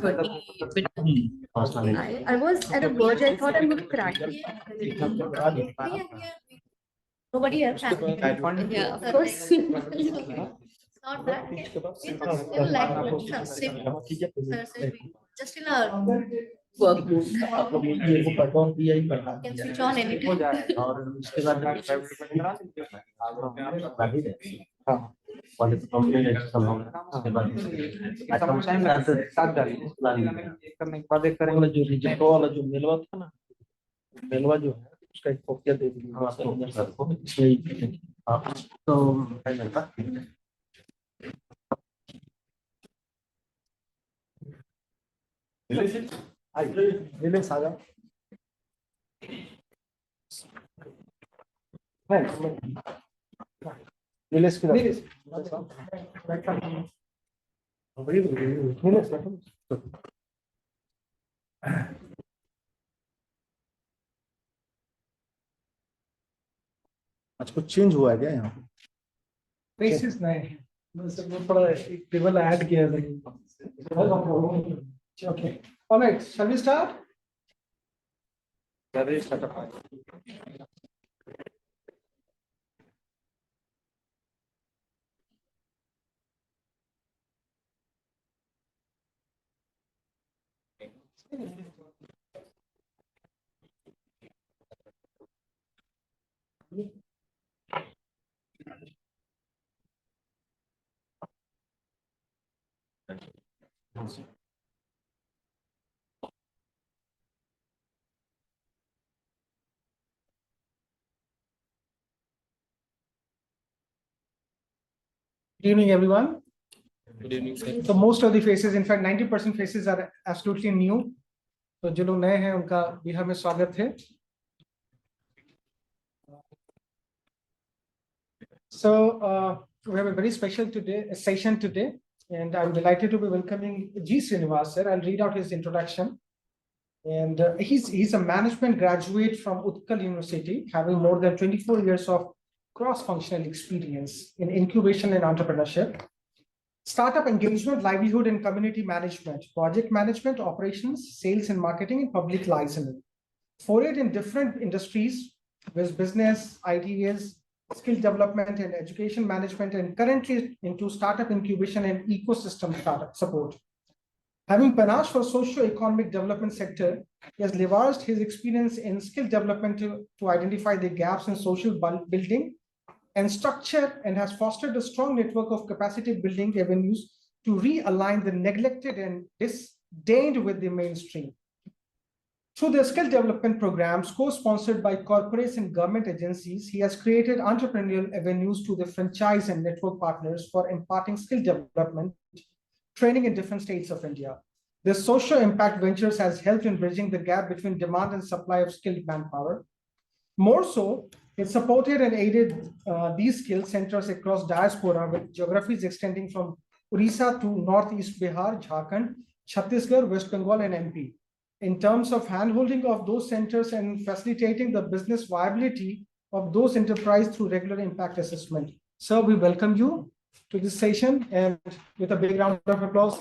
I was at a verge. I thought I'm going to cry. Nobody else happened. Yeah, of course. Not that. It's still like just in a work mood. Can switch on anytime. और उसके बाद वाले तो complete है संभव उसके बाद साथ डालिए करने के बाद एक करेंगे जो रिजेक्ट वाला जो मेलवा था ना मेलवा जो है उसका एक कॉपी दे दीजिए आप तो फाइनल था रिलेक्स आ जाओ रिलेक्स आज कुछ चेंज हुआ है क्या यहाँ प्लेसेस नहीं बस वो थोड़ा एक टेबल ऐड किया है okay alright shall we start Good evening, everyone. Good evening, sir. So most of the faces, in fact, 90% faces are absolutely new. तो जो लोग नए हैं उनका बिहार में स्वागत है. So we have a very special session today, and I'm delighted to be welcoming G. Srinivas sir. I'll read out his introduction. And he's a management graduate from Utkal University, having more than 24 years of cross-functional experience in incubation and entrepreneurship, startup engagement, livelihood and community management, project management, operations, sales and marketing, and public licensing. Forayed in different industries with business, ideas, skill development and education management, and currently into startup incubation and ecosystem startup support. Having panache for socio-economic development sector, he has leveraged his experience in skill development to identify the gaps in social building and structure, and has fostered a strong network of capacity building avenues to realign the neglected and disdained with the mainstream. Through the skill development programs co-sponsored by corporates and government agencies, he has created entrepreneurial avenues to the franchise and network partners for imparting skill development training in different states of India. This social impact ventures has helped in bridging the gap between demand and supply of skilled manpower. More so, it supported and aided these skill centers across diaspora with geographies extending from Orissa to Northeast Bihar, Jharkhand, Chhattisgarh, West Bengal, and MP. In terms of handholding of those centers and facilitating the business viability of those enterprises through regular impact assessment. Sir, we welcome you to this session, and with a big round of applause.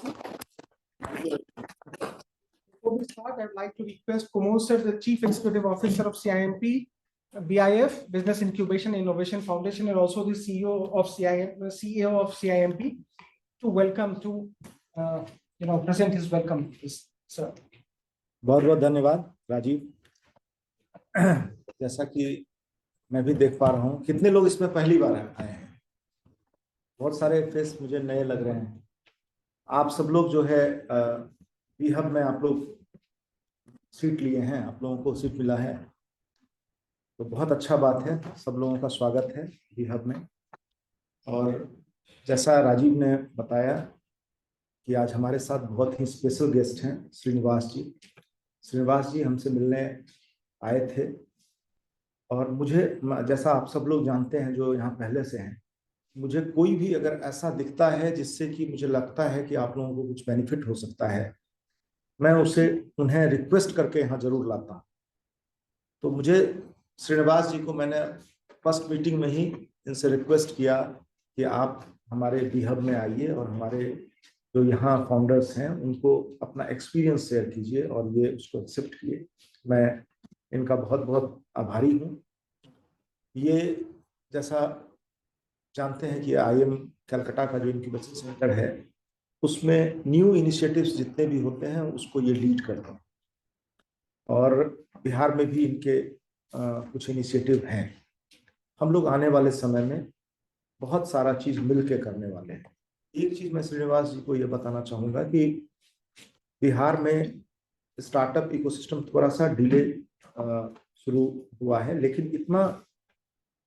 Before we start, I'd like to request Kumar sir, the Chief Executive Officer of CIMP, BIF, Business Incubation Innovation Foundation, and also the CEO of CIMP, to welcome to present his welcome, sir. बहुत बहुत धन्यवाद राजीव. जैसा कि मैं भी देख पा रहा हूँ, कितने लोग इसमें पहली बार आए हैं. बहुत सारे फेस मुझे नए लग रहे हैं. आप सब लोग जो है बीहब में आप लोग सीट लिए हैं, आप लोगों को सीट मिला है, तो बहुत अच्छा बात है. सब लोगों का स्वागत है बीहब में. और जैसा राजीव ने बताया कि आज हमारे साथ बहुत ही स्पेशल गेस्ट हैं श्रीनिवास जी. श्रीनिवास जी हमसे मिलने आए थे, और मुझे, जैसा आप सब लोग जानते हैं जो यहाँ पहले से हैं, मुझे कोई भी अगर ऐसा दिखता है जिससे कि मुझे लगता है कि आप लोगों को कुछ बेनिफिट हो सकता है, मैं उन्हें रिक्वेस्ट करके यहाँ जरूर लाता हूँ. तो मुझे श्रीनिवास जी को मैंने फर्स्ट मीटिंग में ही इनसे रिक्वेस्ट किया कि आप हमारे बीहब में आइए और हमारे जो यहाँ फाउंडर्स हैं उनको अपना एक्सपीरियंस शेयर कीजिए और ये उसको एक्सेप्ट किए। मैं इनका बहुत बहुत आभारी हूँ। ये जैसा जानते हैं कि IIM कलकत्ता का जो इंक्यूबेशन सेंटर है उसमें न्यू इनिशिएटिव्स जितने भी होते हैं उसको ये लीड करते हैं, और बिहार में भी इनके कुछ इनिशिएटिव हैं। हम लोग आने वाले समय में बहुत सारा चीज मिल के करने वाले हैं। एक चीज मैं श्रीनिवास जी को ये बताना चाहूँगा कि बिहार में स्टार्टअप इकोसिस्टम थोड़ा सा डिले शुरू हुआ है, लेकिन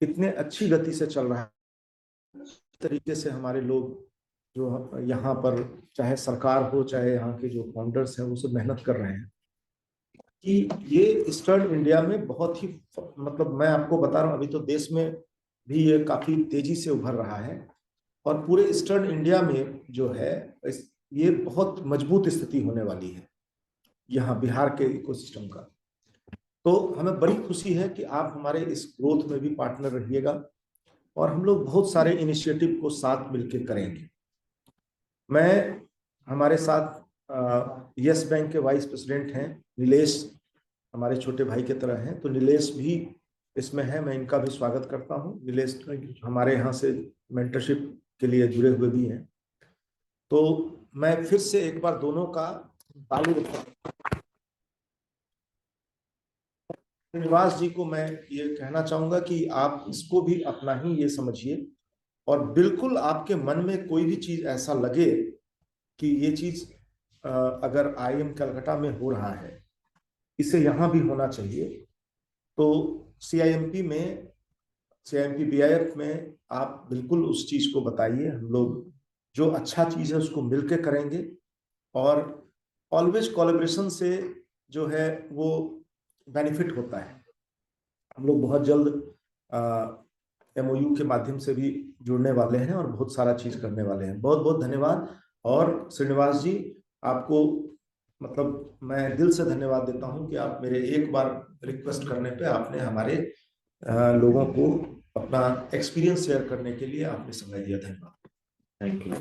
इतने अच्छी गति से चल रहा है। तरीके से हमारे लोग जो यहाँ पर चाहे सरकार हो चाहे यहाँ के जो फाउंडर्स हैं वो सब मेहनत कर रहे हैं कि ये ईस्टर्न इंडिया में बहुत ही, मतलब मैं आपको बता रहा हूँ, अभी तो देश में भी ये काफी तेजी से उभर रहा है और पूरे ईस्टर्न इंडिया में जो है ये बहुत मजबूत स्थिति होने वाली है यहाँ बिहार के इकोसिस्टम का। तो हमें बड़ी खुशी है कि आप हमारे इस ग्रोथ में भी पार्टनर रहिएगा और हम लोग बहुत सारे इनिशिएटिव को साथ मिलकर करेंगे। मैं हमारे साथ यस बैंक के वाइस प्रेसिडेंट हैं नीलेश, हमारे छोटे भाई की तरह हैं, तो नीलेश भी इसमें है, मैं इनका भी स्वागत करता हूं। नीलेश हमारे यहाँ से मेंटरशिप के लिए जुड़े हुए भी हैं। तो मैं फिर से एक बार दोनों का ताली श्रीनिवास जी को मैं ये कहना चाहूंगा कि आप इसको भी अपना ही ये समझिए और बिल्कुल आपके मन में कोई भी चीज ऐसा लगे कि ये चीज अगर IIM कलकत्ता में हो रहा है इसे यहाँ भी होना चाहिए, तो CIMP BIF में आप बिल्कुल उस चीज को बताइए। हम लोग जो अच्छा चीज है उसको मिलकर करेंगे और ऑलवेज कोलैबोरेशन से जो है वो बेनिफिट होता है। हम लोग बहुत जल्द MOU के माध्यम से भी जुड़ने वाले हैं और बहुत सारा चीज करने वाले हैं। बहुत बहुत धन्यवाद। और श्रीनिवास जी आपको मतलब मैं दिल से धन्यवाद देता हूं कि आप मेरे एक बार रिक्वेस्ट करने पे आपने हमारे लोगों को अपना एक्सपीरियंस शेयर करने के लिए आपने समय दिया। धन्यवाद। Thank you.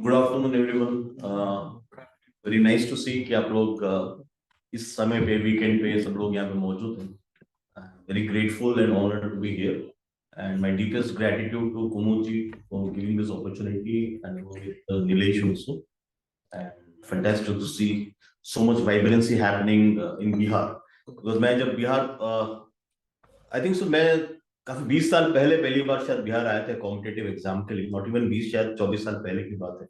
Good afternoon everyone. Very nice to see कि आप लोग इस समय पे वीकेंड पे सब लोग यहाँ पे मौजूद हैं। Very grateful and honoured to be here and my deepest gratitude to Kumudji for giving this opportunity and with Nilesh also. And fantastic to see so much vibrancy happening in Bihar. Because मैं जब Bihar I think so मैं काफी 20 साल पहले पहली बार शायद बिहार आया था कॉम्पिटेटिव एग्जाम के लिए, नॉट इवन 20 शायद 24 साल पहले की बात है।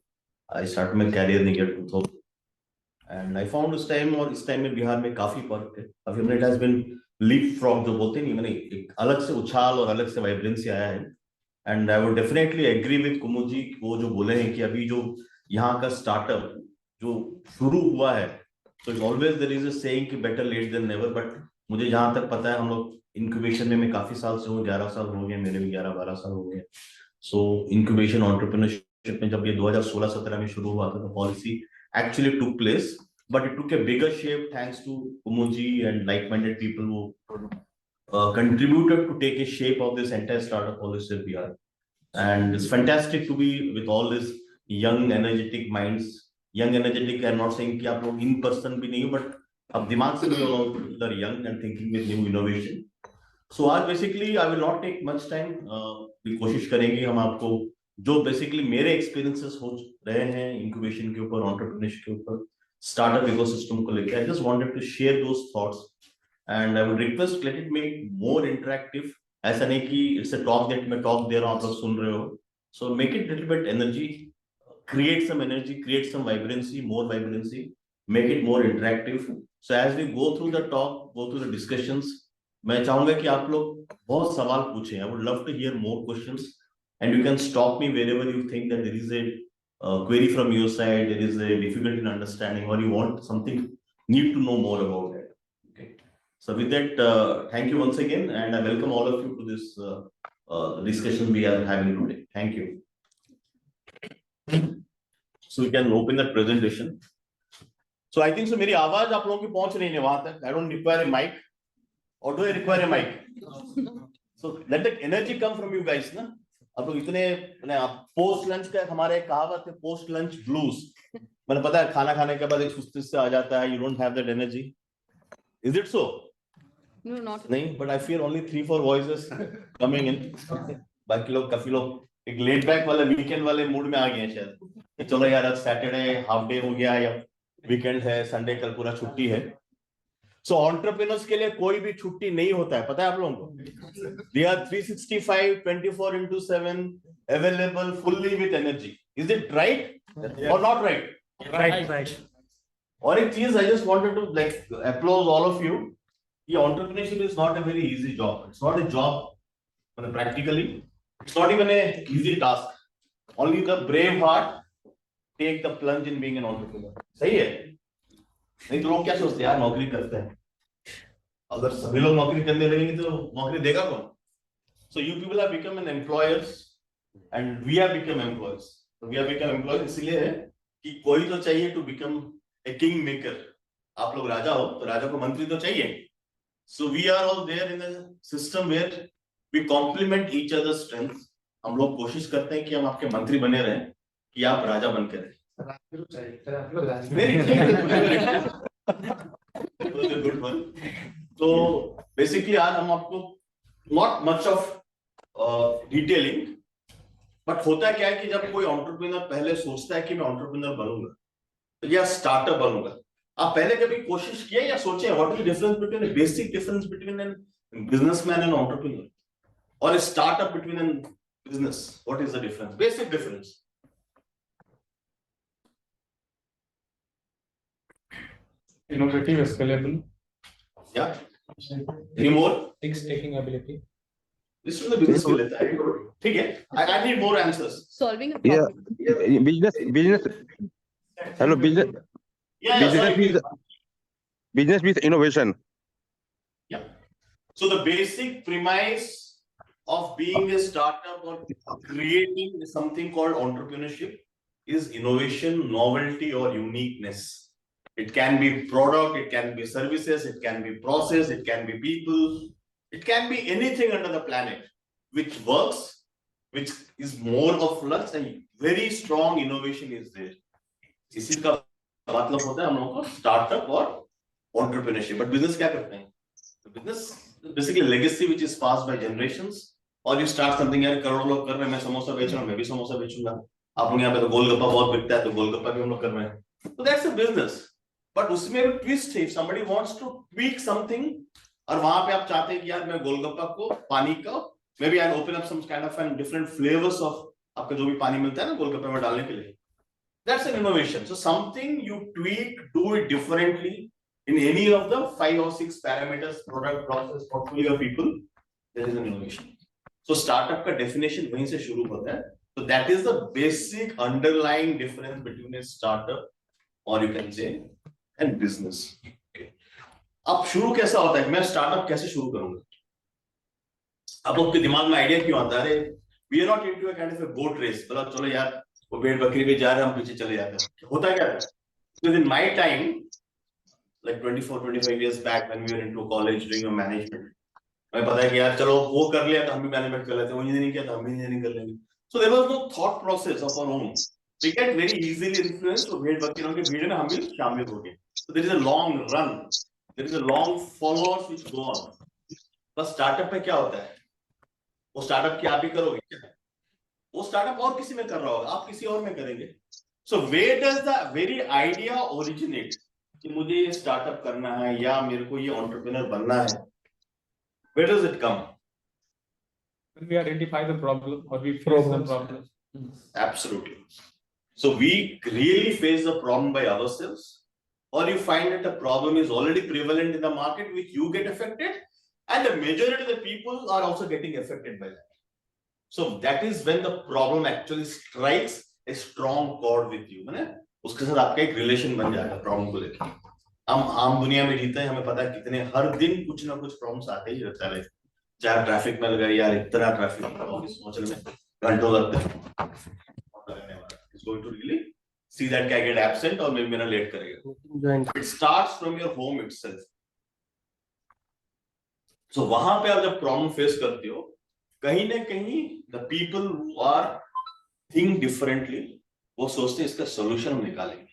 I start my career in year 2000 and I found उस टाइम और इस टाइम में बिहार में काफी फर्क है। काफी हमने it has been leap frog जो बोलते नहीं, मैंने एक अलग से उछाल और अलग से वाइब्रेंसी आया है। And I would definitely agree with Kumud ji वो जो बोले हैं कि अभी जो यहाँ का स्टार्टअप जो शुरू हुआ है, तो it's always there is a saying कि better late than never. But मुझे जहां तक पता है हम लोग इंक्यूबेशन में मैं काफी साल से हूँ, 11 साल हो गए, मेरे भी 11-12 साल हो गए। सो इंक्यूबेशन एंटरप्रेन्योरशिप में जब ये 2016-17 में शुरू हुआ था तो policy actually took place, but it took a bigger shape thanks to Kumudji and like-minded people who contributed to take a shape of this entire startup policy of Bihar. And it's fantastic to be with all these young, energetic minds. Young, energetic, I'm not saying कि आप लोग in person भी नहीं हो, but अब दिमाग से भी लोग are young and thinking with new innovation. So आज basically I will not take much time. कोशिश करेंगे हम आपको जो बेसिकली मेरे एक्सपीरियंसेस हो रहे हैं इंक्यूबेशन के ऊपर, एंटरप्रेन्योरशिप के ऊपर, स्टार्टअप इकोसिस्टम को लेकर, I just wanted to share those thoughts and I would request let it make more interactive. ऐसा नहीं कि इट्स अ टॉक दैट मैं टॉक दे रहा हूं आप लोग सुन रहे हो। So make it little bit energy, create some energy, create some vibrancy, more vibrancy, make it more interactive. So as we go through the talk, go through the discussions, मैं चाहूंगा कि आप लोग बहुत सवाल पूछें। I would love to hear more questions and you can stop me wherever you think that there is a query from your side, there is a difficulty in understanding, or you want something, need to know more about it. Okay. So with that, thank you once again, and I welcome all of you to this discussion we are having today. Thank you. So we can open that presentation. So I think so मेरी आवाज आप लोगों की पहुंच रही है वहां तक. I don't require a mic, or do I require a mic? So let the energy come from you guys, na? आप लोग इतने पोस्ट लंच का हमारे एक कहावत है, पोस्ट लंच ब्लूज, मैंने पता है खाना खाने के बाद एक सुस्ती से आ जाता है, you don't have that energy, is it so? No, not. नहीं, but I feel only 3-4 voices coming in, बाकी लोग काफी लोग एक लेट बैक वाले वीकेंड वाले मूड में आ गए हैं शायद, कि चलो यार आज सैटरडे हाफ डे हो गया या वीकेंड है, संडे कल पूरा छुट्टी है। सो एंटरप्रेन्योर्स के लिए कोई भी छुट्टी नहीं होता है, पता है आप लोगों को? They are 365 24/7 available fully with energy, is it right और नॉट राइट? Right. और एक चीज I just wanted to like applause all of you, ये entrepreneurship is not a very easy job, it's not a job, मतलब practically it's not even a easy task, only the brave heart take the plunge in being an entrepreneur, सही है? नहीं तो लोग क्या सोचते हैं यार नौकरी करते हैं, अगर सभी लोग नौकरी करने लगेंगे तो नौकरी देगा कौन? So you people have become an employers and we have become employers, तो वी हैव बिकम एम्प्लॉयर्स इसलिए है कि कोई तो चाहिए to become a king maker, आप लोग राजा हो तो राजा को मंत्री तो चाहिए, so we are all there in a system where we complement each other strength, हम लोग कोशिश करते हैं कि हम आपके मंत्री बने रहें कि आप राजा बनकर रहें। Good one. तो बेसिकली आज हम आपको not much of detailing, but होता क्या है कि जब कोई एंटरप्रेन्योर पहले सोचता है कि मैं एंटरप्रेन्योर बनूंगा या स्टार्टअप बनूंगा, आप पहले कभी कोशिश किए या सोचे what is difference between basic difference between an businessman and entrepreneur और startup between an business, what is the difference, basic difference? Innovative, scalable, Yeah. Any more? risk-taking ability. This is the business के लेता है, ठीक है? I need more answers. Solving a Yeah, problem. business. Hello, business. Yeah, sorry. Business with innovation. Yeah. So the basic premise of being a startup or creating something called entrepreneurship is innovation, novelty, or uniqueness. It can be product, it can be services, it can be process, it can be people, it can be anything under the planet which works, which is more of flux and very strong innovation is there. इसी का मतलब होता है हम लोगों को startup और entrepreneurship. But business क्या करते हैं? Business basically legacy which is passed by generations, और यू स्टार्ट समथिंग, यार करोड़ों लोग कर रहे हैं, मैं समोसा बेच रहा हूं, मैं भी समोसा बेचूंगा, आप लोग यहाँ पे तो गोलगप्पा बहुत बिकता है तो गोलगप्पा भी हम लोग कर रहे हैं, तो दैट्स अ बिजनेस। बट उसमें भी ट्विस्ट है, if somebody wants to tweak something और वहां पे आप चाहते हैं कि यार मैं गोलगप्पा को पानी का may be I open up some kind of an different flavours of आपका जो भी पानी मिलता है ना गोलगप्पे में डालने के लिए, that's an innovation. So something you tweak, do it differently in any of the 5 or 6 parameters, product, process, portfolio, people, there is an innovation. So startup का definition वहीं से शुरू होता है, so that is the basic underlying difference between a startup or you can say and business. Okay. अब शुरू कैसा होता है, मैं स्टार्टअप कैसे शुरू करूंगा? अब आपके दिमाग में आइडिया क्यों आता है? अरे we are not into a kind of a boat race, मतलब चलो यार वो भेड़ बकरी पे जा रहे हैं, हम पीछे चले जाते हैं, होता क्या है? So in my time, like 24-25 years back when we were into college doing a management, हमें पता है कि यार चलो वो कर लिया तो हम भी मैनेजमेंट कर लेते हैं, वो इंजीनियरिंग किया तो हम भी इंजीनियरिंग कर लेंगे। So there was no thought process of our own. We get very easily influenced, तो भेड़ बकरियों के भीड़ में हम भी शामिल हो गए। So there is a long run, there is a long followers which go on. बस स्टार्टअप में क्या होता है? वो स्टार्टअप की आप ही करोगे क्या? वो स्टार्टअप और किसी में कर रहा होगा, आप किसी और में करेंगे। So where does the very idea originate कि मुझे ये स्टार्टअप करना है या मेरे को ये एंटरप्रेन्योर बनना है? Where does it come? When we identify the problem or we face the problem. Absolutely. So we really face the problem by ourselves, or you find that the problem is already prevalent in the market which you get affected, and the majority of the people are also getting affected by that. So that is when the problem actually strikes a strong chord with you, है ना? उसके साथ आपका एक relation बन जाएगा problem को लेकर। हम आम दुनिया में जीते हैं, हमें पता है कितने हर दिन कुछ ना कुछ प्रॉब्लम्स आते ही रहता है, चाहे ट्रैफिक में लगा यार इतना ट्रैफिक ऑफिस पहुंचने में घंटों लगते हैं, is going to really see that guy get absent और मेरा लेट करेगा। It starts from your home itself. So वहां पे आप जब प्रॉब्लम फेस करते हो, कहीं ना कहीं the people who are think differently वो सोचते हैं इसका सोल्यूशन हम निकालेंगे,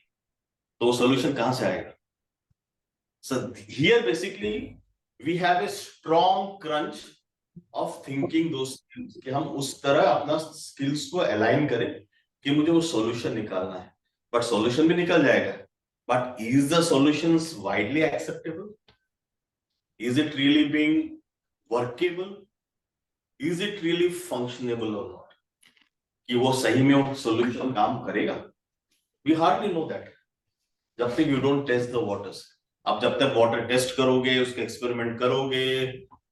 तो वो सोल्यूशन कहां से आएगा? So here basically we have a strong crunch of thinking those skills कि हम उस तरह अपना skills को align करें कि मुझे वो solution निकालना है, but solution भी निकल जाएगा, but is the solutions widely acceptable? Is it really being workable? Is it really functionable or not? कि वो सही में वो solution काम करेगा? We hardly know that जब तक you don't test the waters. अब जब तक वाटर टेस्ट करोगे, उसके एक्सपेरिमेंट करोगे,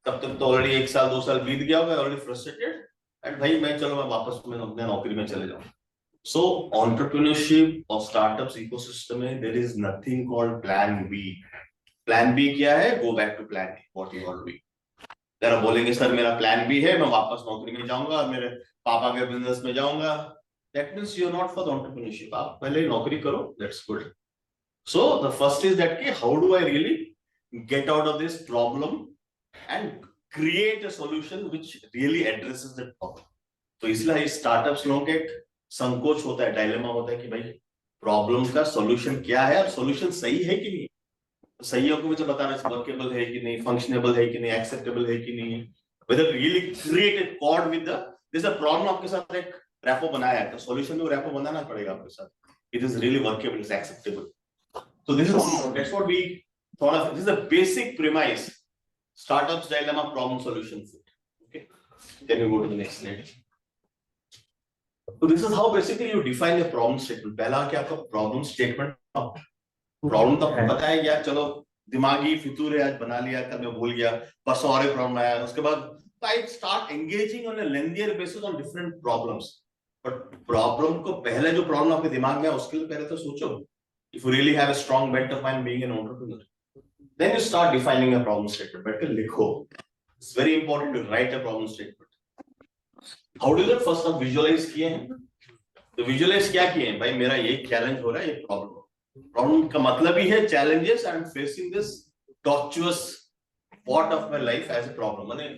तब तक तो ऑलरेडी 1 साल 2 साल बीत गया होगा, ऑलरेडी फ्रस्ट्रेटेड एंड भाई मैं चलो मैं वापस में अपने नौकरी में चले जाऊं। सो एंटरप्रेन्योरशिप और स्टार्टअप्स इकोसिस्टम में there is nothing called plan B. Plan B क्या है? Go back to plan A, what you already. जरा बोलेंगे सर मेरा प्लान बी है, मैं वापस नौकरी में जाऊंगा, मेरे पापा के बिजनेस में जाऊंगा, that means you are not for the entrepreneurship. आप पहले नौकरी करो, that's good. So the first is that how do I really get out of this problem and create a solution which really addresses the problem. तो इसलिए startups लोगों के एक संकोच होता है, डायलेमा होता है कि भाई प्रॉब्लम का सॉल्यूशन क्या है और सॉल्यूशन सही है कि नहीं। सही को मुझे बताना है वर्केबल है कि नहीं, फंक्शनेबल है कि नहीं, एक्सेप्टेबल है कि नहीं, whether really create a chord with the there's a problem आपके साथ एक रैपो बनाया है, तो सॉल्यूशन में वो रैपो बनाना पड़ेगा आपके साथ। It is really workable, it's acceptable. So this is that's what we thought of. This is a basic premise. Startups dilemma problem solution fit. Okay. Then we go to the next slide. So this is how basically you define a problem statement. पहला क्या आपका problem statement? Problem तो आपको पता है यार, चलो दिमागी फितूर है, आज बना लिया, कल मैं भूल गया, परसों और एक problem आया, उसके बाद I start engaging on a lengthier basis on different problems. But problem को पहले जो problem आपके दिमाग में है उसके लिए पहले तो सोचो। If you really have a strong bent of mind being an entrepreneur, then you start defining a problem statement. But likho. It's very important to write a problem statement. How do you that? First, आप visualize किए हैं। तो visualize क्या किए हैं? भाई मेरा ये challenge हो रहा है, ये problem। Problem का मतलब ही है challenges and facing this tortuous part of my life as a problem। माने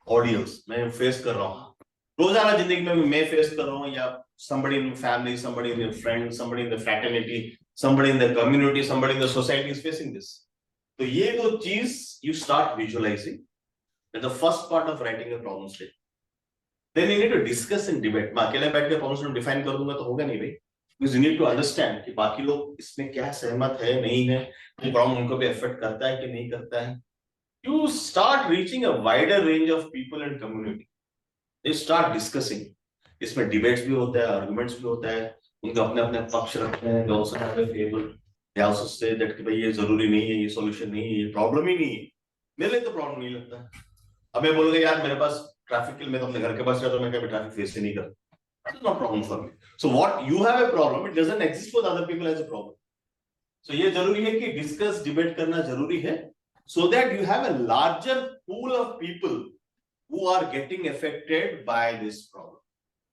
ordeals मैं face कर रहा हूँ। रोजाना जिंदगी में मैं face कर रहा हूँ, या somebody in family, somebody in your friend, somebody in the fraternity, somebody in the community, somebody in the society is facing this. So ये दो चीज you start visualizing. That's the first part of writing a problem statement. Then you need to discuss and debate. मैं अकेले बैठ के problem statement define कर दूंगा तो होगा नहीं भाई, because you need to understand कि बाकी लोग इसमें क्या सहमत है नहीं है, ये problem उनको भी affect करता है कि नहीं करता है. You start reaching a wider range of people and community. You start discussing. इसमें debates भी होता है, arguments भी होता है, उनका अपने अपने पक्ष रखते हैं। They also have a favor. They also say that कि भाई ये जरूरी नहीं है, ये solution नहीं है, ये problem ही नहीं है। मेरे लिए तो problem नहीं लगता। अब मैं बोलूँगा यार मेरे पास ट्रैफिक के लिए, मैं तो अपने घर के पास रहता हूँ, मैं कभी ट्रैफिक फेस ही नहीं करता। That's not problem for me. So what you have a problem, it doesn't exist for other people as a problem. So ये जरूरी है कि discuss, debate करना जरूरी है, so that you have a larger pool of people who are getting affected by this problem.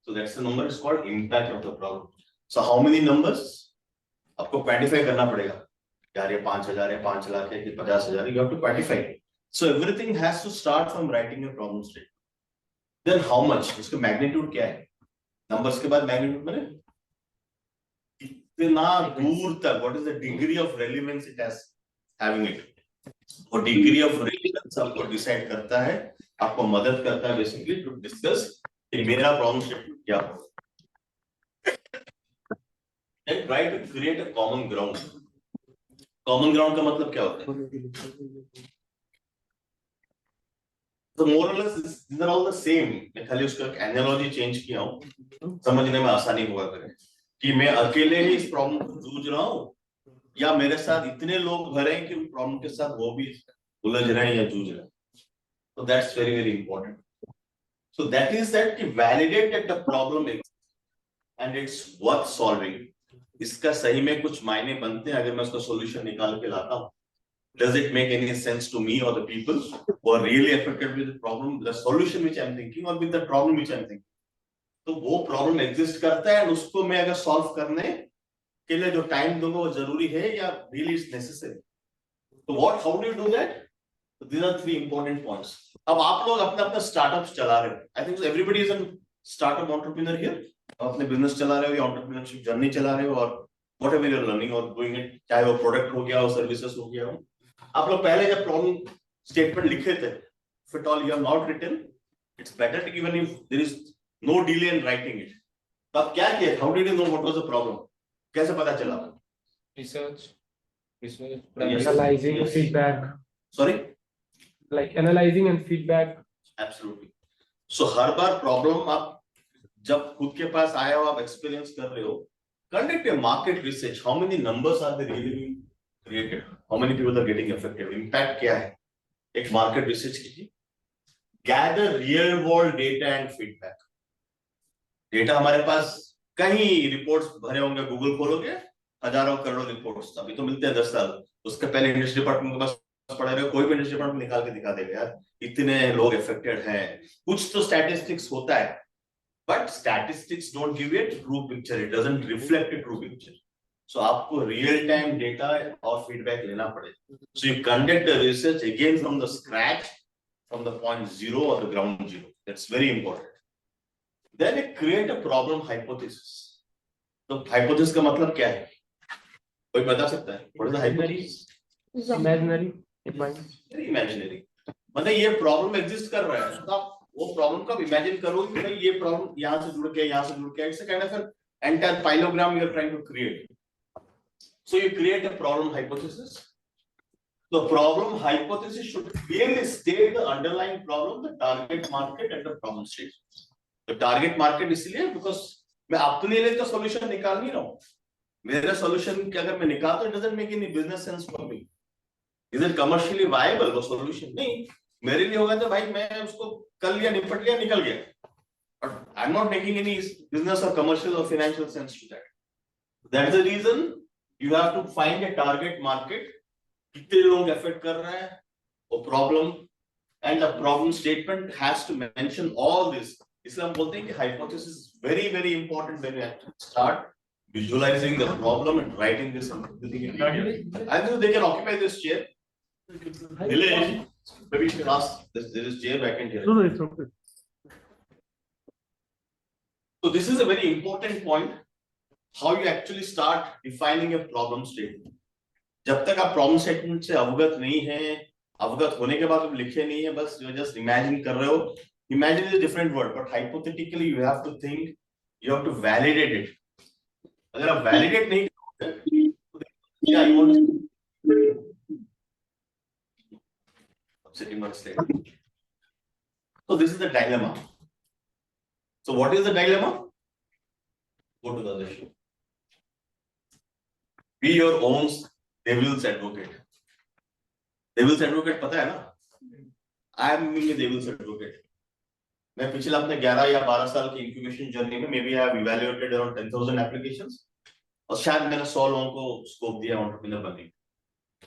So that's the number is called impact of the problem. So how many numbers? आपको quantify करना पड़ेगा। यार ये 5,000 है, 5 लाख है, कि 50,000 है, you have to quantify. So everything has to start from writing a problem statement. Then how much? उसका magnitude क्या है? Numbers के बाद magnitude मैंने इतना दूर तक, what is the degree of relevance it has having it? और degree of relevance आपको decide करता है, आपको मदद करता है basically to discuss कि मेरा problem statement क्या होगा। Then try to create a common ground. Common ground का मतलब क्या होता है? So more or less these are all the same. मैं खाली उसका analogy change किया हूँ, समझने में आसानी हुआ करे कि मैं अकेले ही इस प्रॉब्लम को जूझ रहा हूँ या मेरे साथ इतने लोग भरे हैं कि उस प्रॉब्लम के साथ वो भी उलझ रहे हैं या जूझ रहे हैं। So that's very very important. So that is that कि validate that the problem exists and it's worth solving. इसका सही में कुछ मायने बनते हैं अगर मैं उसका solution निकाल के लाता हूँ। Does it make any sense to me or the people who are really affected with the problem, the solution which I'm thinking, or with the problem which I'm thinking? तो वो problem exist करता है और उसको मैं अगर solve करने के लिए जो time दूंगा वो जरूरी है या really is necessary? So what? How do you do that? So these are 3 important points. अब आप लोग अपना अपना स्टार्टअप चला रहे हो, I think everybody is an startup entrepreneur here, अपने बिजनेस चला रहे हो या एंटरप्रेन्योरशिप जर्नी चला रहे हो और व्हाटएवर यू आर लर्निंग और डूइंग इट, चाहे वो प्रोडक्ट हो गया हो, सर्विसेज हो गया हो। आप लोग पहले जब प्रॉब्लम स्टेटमेंट लिखे थे, if at all you have not written, it's better to even if there is no delay in writing it. तो आप क्या किए? How did you know what was the problem? कैसे पता चला? Research. Yes. Analyzing Yes. feedback, Sorry? like analyzing and feedback. Absolutely. So her bar problem आप जब खुद के पास आए हो, आप एक्सपीरियंस कर रहे हो, conduct a market research. How many numbers are they really being created? How many people are getting affected? Impact क्या है? एक मार्केट रिसर्च कीजिए, gather real world data and feedback. Data हमारे पास कहीं रिपोर्ट्स भरे होंगे, गूगल खोलोगे हजारों करोड़ों रिपोर्ट्स, अभी तो मिलते हैं 10 साल, उसके पहले इंडस्ट्री डिपार्टमेंट के पास पड़े रहे, कोई भी इंडस्ट्री डिपार्टमेंट निकाल के दिखा देगा यार इतने लोग अफेक्टेड हैं, कुछ तो स्टैटिस्टिक्स होता है, but statistics don't give it true picture, it doesn't reflect a true picture. So आपको रियल टाइम डेटा और फीडबैक लेना पड़ेगा। So you conduct the research again from the scratch, from the point zero और the ground zero, that's very important. Then you create a problem hypothesis. तो hypothesis का मतलब क्या है, कोई बता सकता है? What is the hypothesis? Imaginary. Imaginary, मतलब ये प्रॉब्लम एग्जिस्ट कर रहा है, तो आप वो प्रॉब्लम को इमेजिन करोगे कि भाई ये प्रॉब्लम यहाँ से जुड़ के यहाँ से जुड़ के, it's a kind of an entire pilogram you are trying to create. So you create a problem hypothesis. The problem hypothesis should clearly state the underlying problem, the target market and the problem state. The target market इसलिए because मैं अपने लिए तो solution निकाल नहीं रहा हूँ, मेरा solution क्या अगर मैं निकाल तो it doesn't make any business sense for me. Is it commercially viable वो solution? नहीं, मेरे लिए होगा तो भाई मैं उसको कर लिया, निपट लिया, निकल गया, but I'm not making any business or commercial or financial sense to that. That's the reason you have to find a target market, कितने लोग affect कर रहे हैं वो problem, and the problem statement has to mention all this. इसलिए हम बोलते हैं कि hypothesis is very very important when you actually start visualizing the problem and writing this everything in detail. I think they can occupy this chair. Nilesh, maybe you can ask. There is chair vacant here. No, it's okay. So this is a very important point. How you actually start defining a problem statement. जब तक आप problem statement से अवगत नहीं है, अवगत होने के बाद आप लिखे नहीं है, बस यू जस्ट इमेजिन कर रहे हो। Imagine is a different word, but hypothetically you have to think, you have to validate it. अगर आप वैलिडेट नहीं करोगे तो क्या you want sitting on stage. So this is the dilemma. So what is the dilemma? Go to the other sheet. Be your own devil's advocate. Devil's advocate पता है ना? I am being a devil's advocate. मैं पिछले अपने 11 या 12 साल की incubation journey में maybe I have evaluated around 10,000 applications और शायद मैंने 100 लोगों को scope दिया entrepreneur बनने।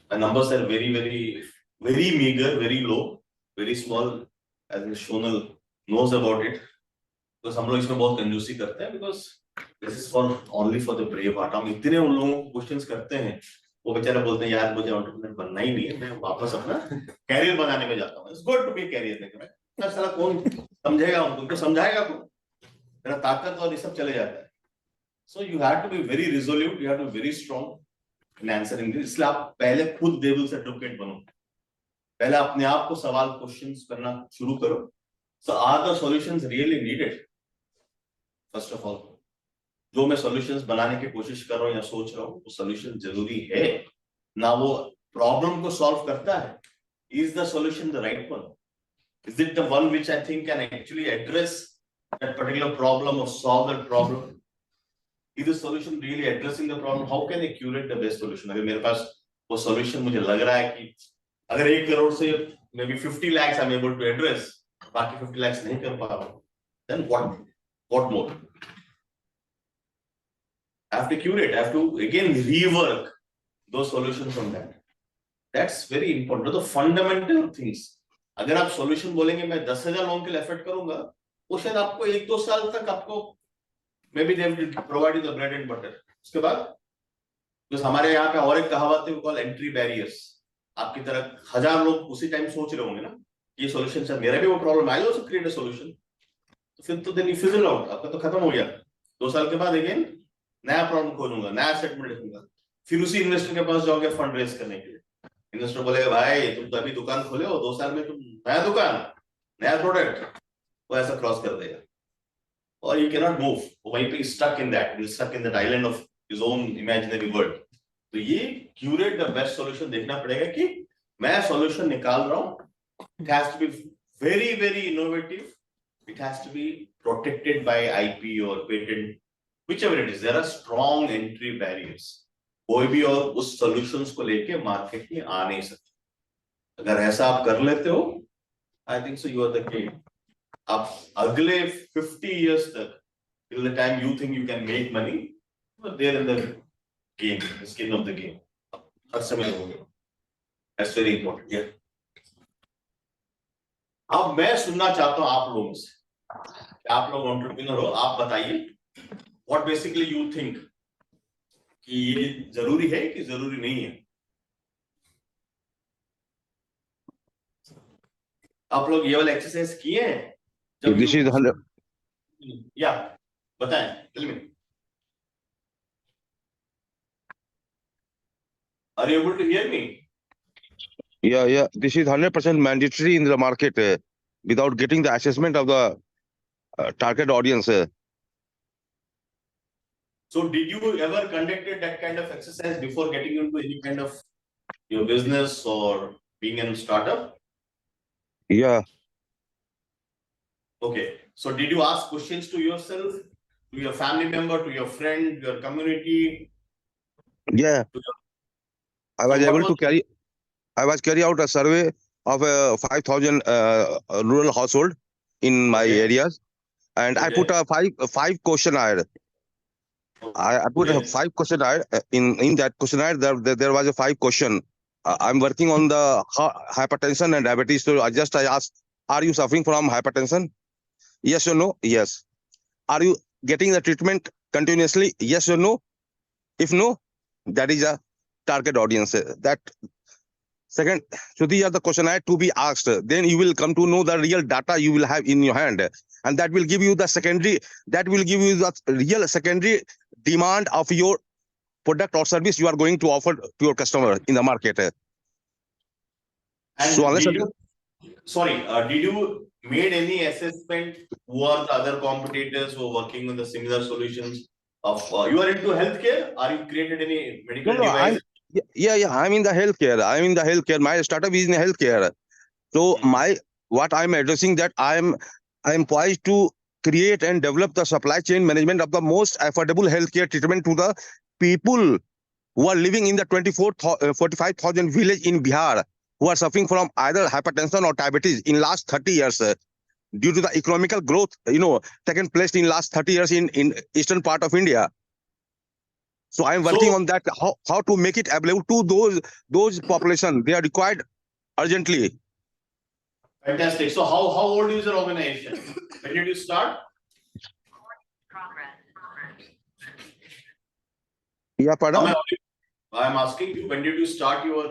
The numbers are very very very meager, very low, very small, as Shonal knows about it. Because हम लोग इसमें बहुत कंजूसी करते हैं, because this is for only for the brave heart. हम इतने उन लोगों को क्वेश्चंस करते हैं, वो बेचारे बोलते हैं यार मुझे एंटरप्रेन्योर बनना ही नहीं है, मैं वापस अपना कैरियर बनाने में जाता हूँ। It's good to be a career maker. मैं साला कौन समझेगा उनको समझाएगा कौन, मेरा ताकत और ये सब चले जाता है। So you have to be very resolute, you have to be very strong in answering this. इसलिए आप पहले खुद devil's advocate बनो, पहले अपने आप को सवाल क्वेश्चंस करना शुरू करो। So are the solutions really needed? First of all, जो मैं solutions बनाने की कोशिश कर रहा हूँ या सोच रहा हूँ, वो solution जरूरी है ना, वो problem को solve करता है? Is the solution the right one? Is it the one which I think can actually address that particular problem or solve that problem? Is the solution really addressing the problem? How can I curate the best solution? अगर मेरे पास वो solution मुझे लग रहा है कि अगर 1 करोड़ से maybe 50 lakhs I'm able to address, बाकी 50 lakhs नहीं कर पा रहा हूँ, then what more? I have to curate, I have to again rework those solutions on that. That's very important. The fundamental things. अगर आप solution बोलेंगे मैं 10,000 लोगों के लिए effort करूंगा, वो शायद आपको 1-2 साल तक आपको maybe they will provide you the bread and butter. उसके बाद जो हमारे यहाँ पे और एक कहावत है, वो call entry barriers. आपकी तरह 1000 लोग उसी टाइम सोच रहे होंगे ना ये सॉल्यूशन है, मेरा भी वो problem, I also create a solution. तो फिर तो देन फिजल आउट, आपका तो खत्म हो गया। 2 साल के बाद अगेन नया प्रॉब्लम खोलूंगा, नया सेगमेंट देखूंगा, फिर उसी इन्वेस्टर के पास जाओगे फंड रेज करने के लिए। इन्वेस्टर बोलेगा भाई तुम तो अभी दुकान खोले हो, 2 साल में तुम नया दुकान, नया प्रोडक्ट, वो ऐसा क्रॉस कर देगा और you cannot move, वहीं पे stuck in that island of his own imaginary world। तो ये curate the best solution देखना पड़ेगा कि मैं solution निकाल रहा हूँ, it has to be very very innovative, it has to be protected by IP or patent, whichever it is, there are strong entry barriers। कोई भी और उस solutions को लेके market में आ नहीं सकता। अगर ऐसा आप कर लेते हो, I think so you are the king। आप अगले 50 years तक, till the time you think you can make money, you are there in the game, the skin of the game। हर समय रहोगे। That's very important। Yeah। अब मैं सुनना चाहता हूँ आप लोगों से, आप लोग एंटरप्रेन्योर हो, आप बताइए what basically you think कि ये जरूरी है कि जरूरी नहीं है। आप लोग ये वाला एक्सरसाइज किए हैं? This is 100. या बताएं, tell me। Are you able to hear me? Yeah. This is 100% mandatory in the market without getting the assessment of the target audience. So did you ever conducted that kind of exercise before getting into any kind of your business or being in a startup? Yeah. Okay. So did you ask questions to yourself, to your family member, to your friend, your community? Yeah. I was able to carry out a survey of 5,000 rural household in my areas, and I put a five questionnaire. I put a 5 questionnaire. In that questionnaire there was a 5 question. I'm working on the hypertension and diabetes. So I asked, are you suffering from hypertension? Yes or no? Yes. Are you getting the treatment continuously? Yes or no? If no, that is a target audience. That second, so these are the questionnaire to be asked. Then you will come to know the real data you will have in your hand, and that will give you the secondary. That will give you the real secondary demand of your product or service you are going to offer to your customer in the market. And so unless did you made any assessment who are the other competitors who are working on the similar solutions of you are into healthcare? Are you created any medical devices? I'm in the healthcare. My startup is in healthcare. So what I'm addressing that I'm poised to create and develop the supply chain management of the most affordable healthcare treatment to the people who are living in the 45,000 village in Bihar, who are suffering from either hypertension or diabetes in last 30 years due to the economical growth, taken place in last 30 years in eastern part of India. So I'm working on that, how to make it available to those population. They are required urgently. Fantastic. So how old is your organization? When did you start? Yeah, pardon? I'm asking you, when did you start your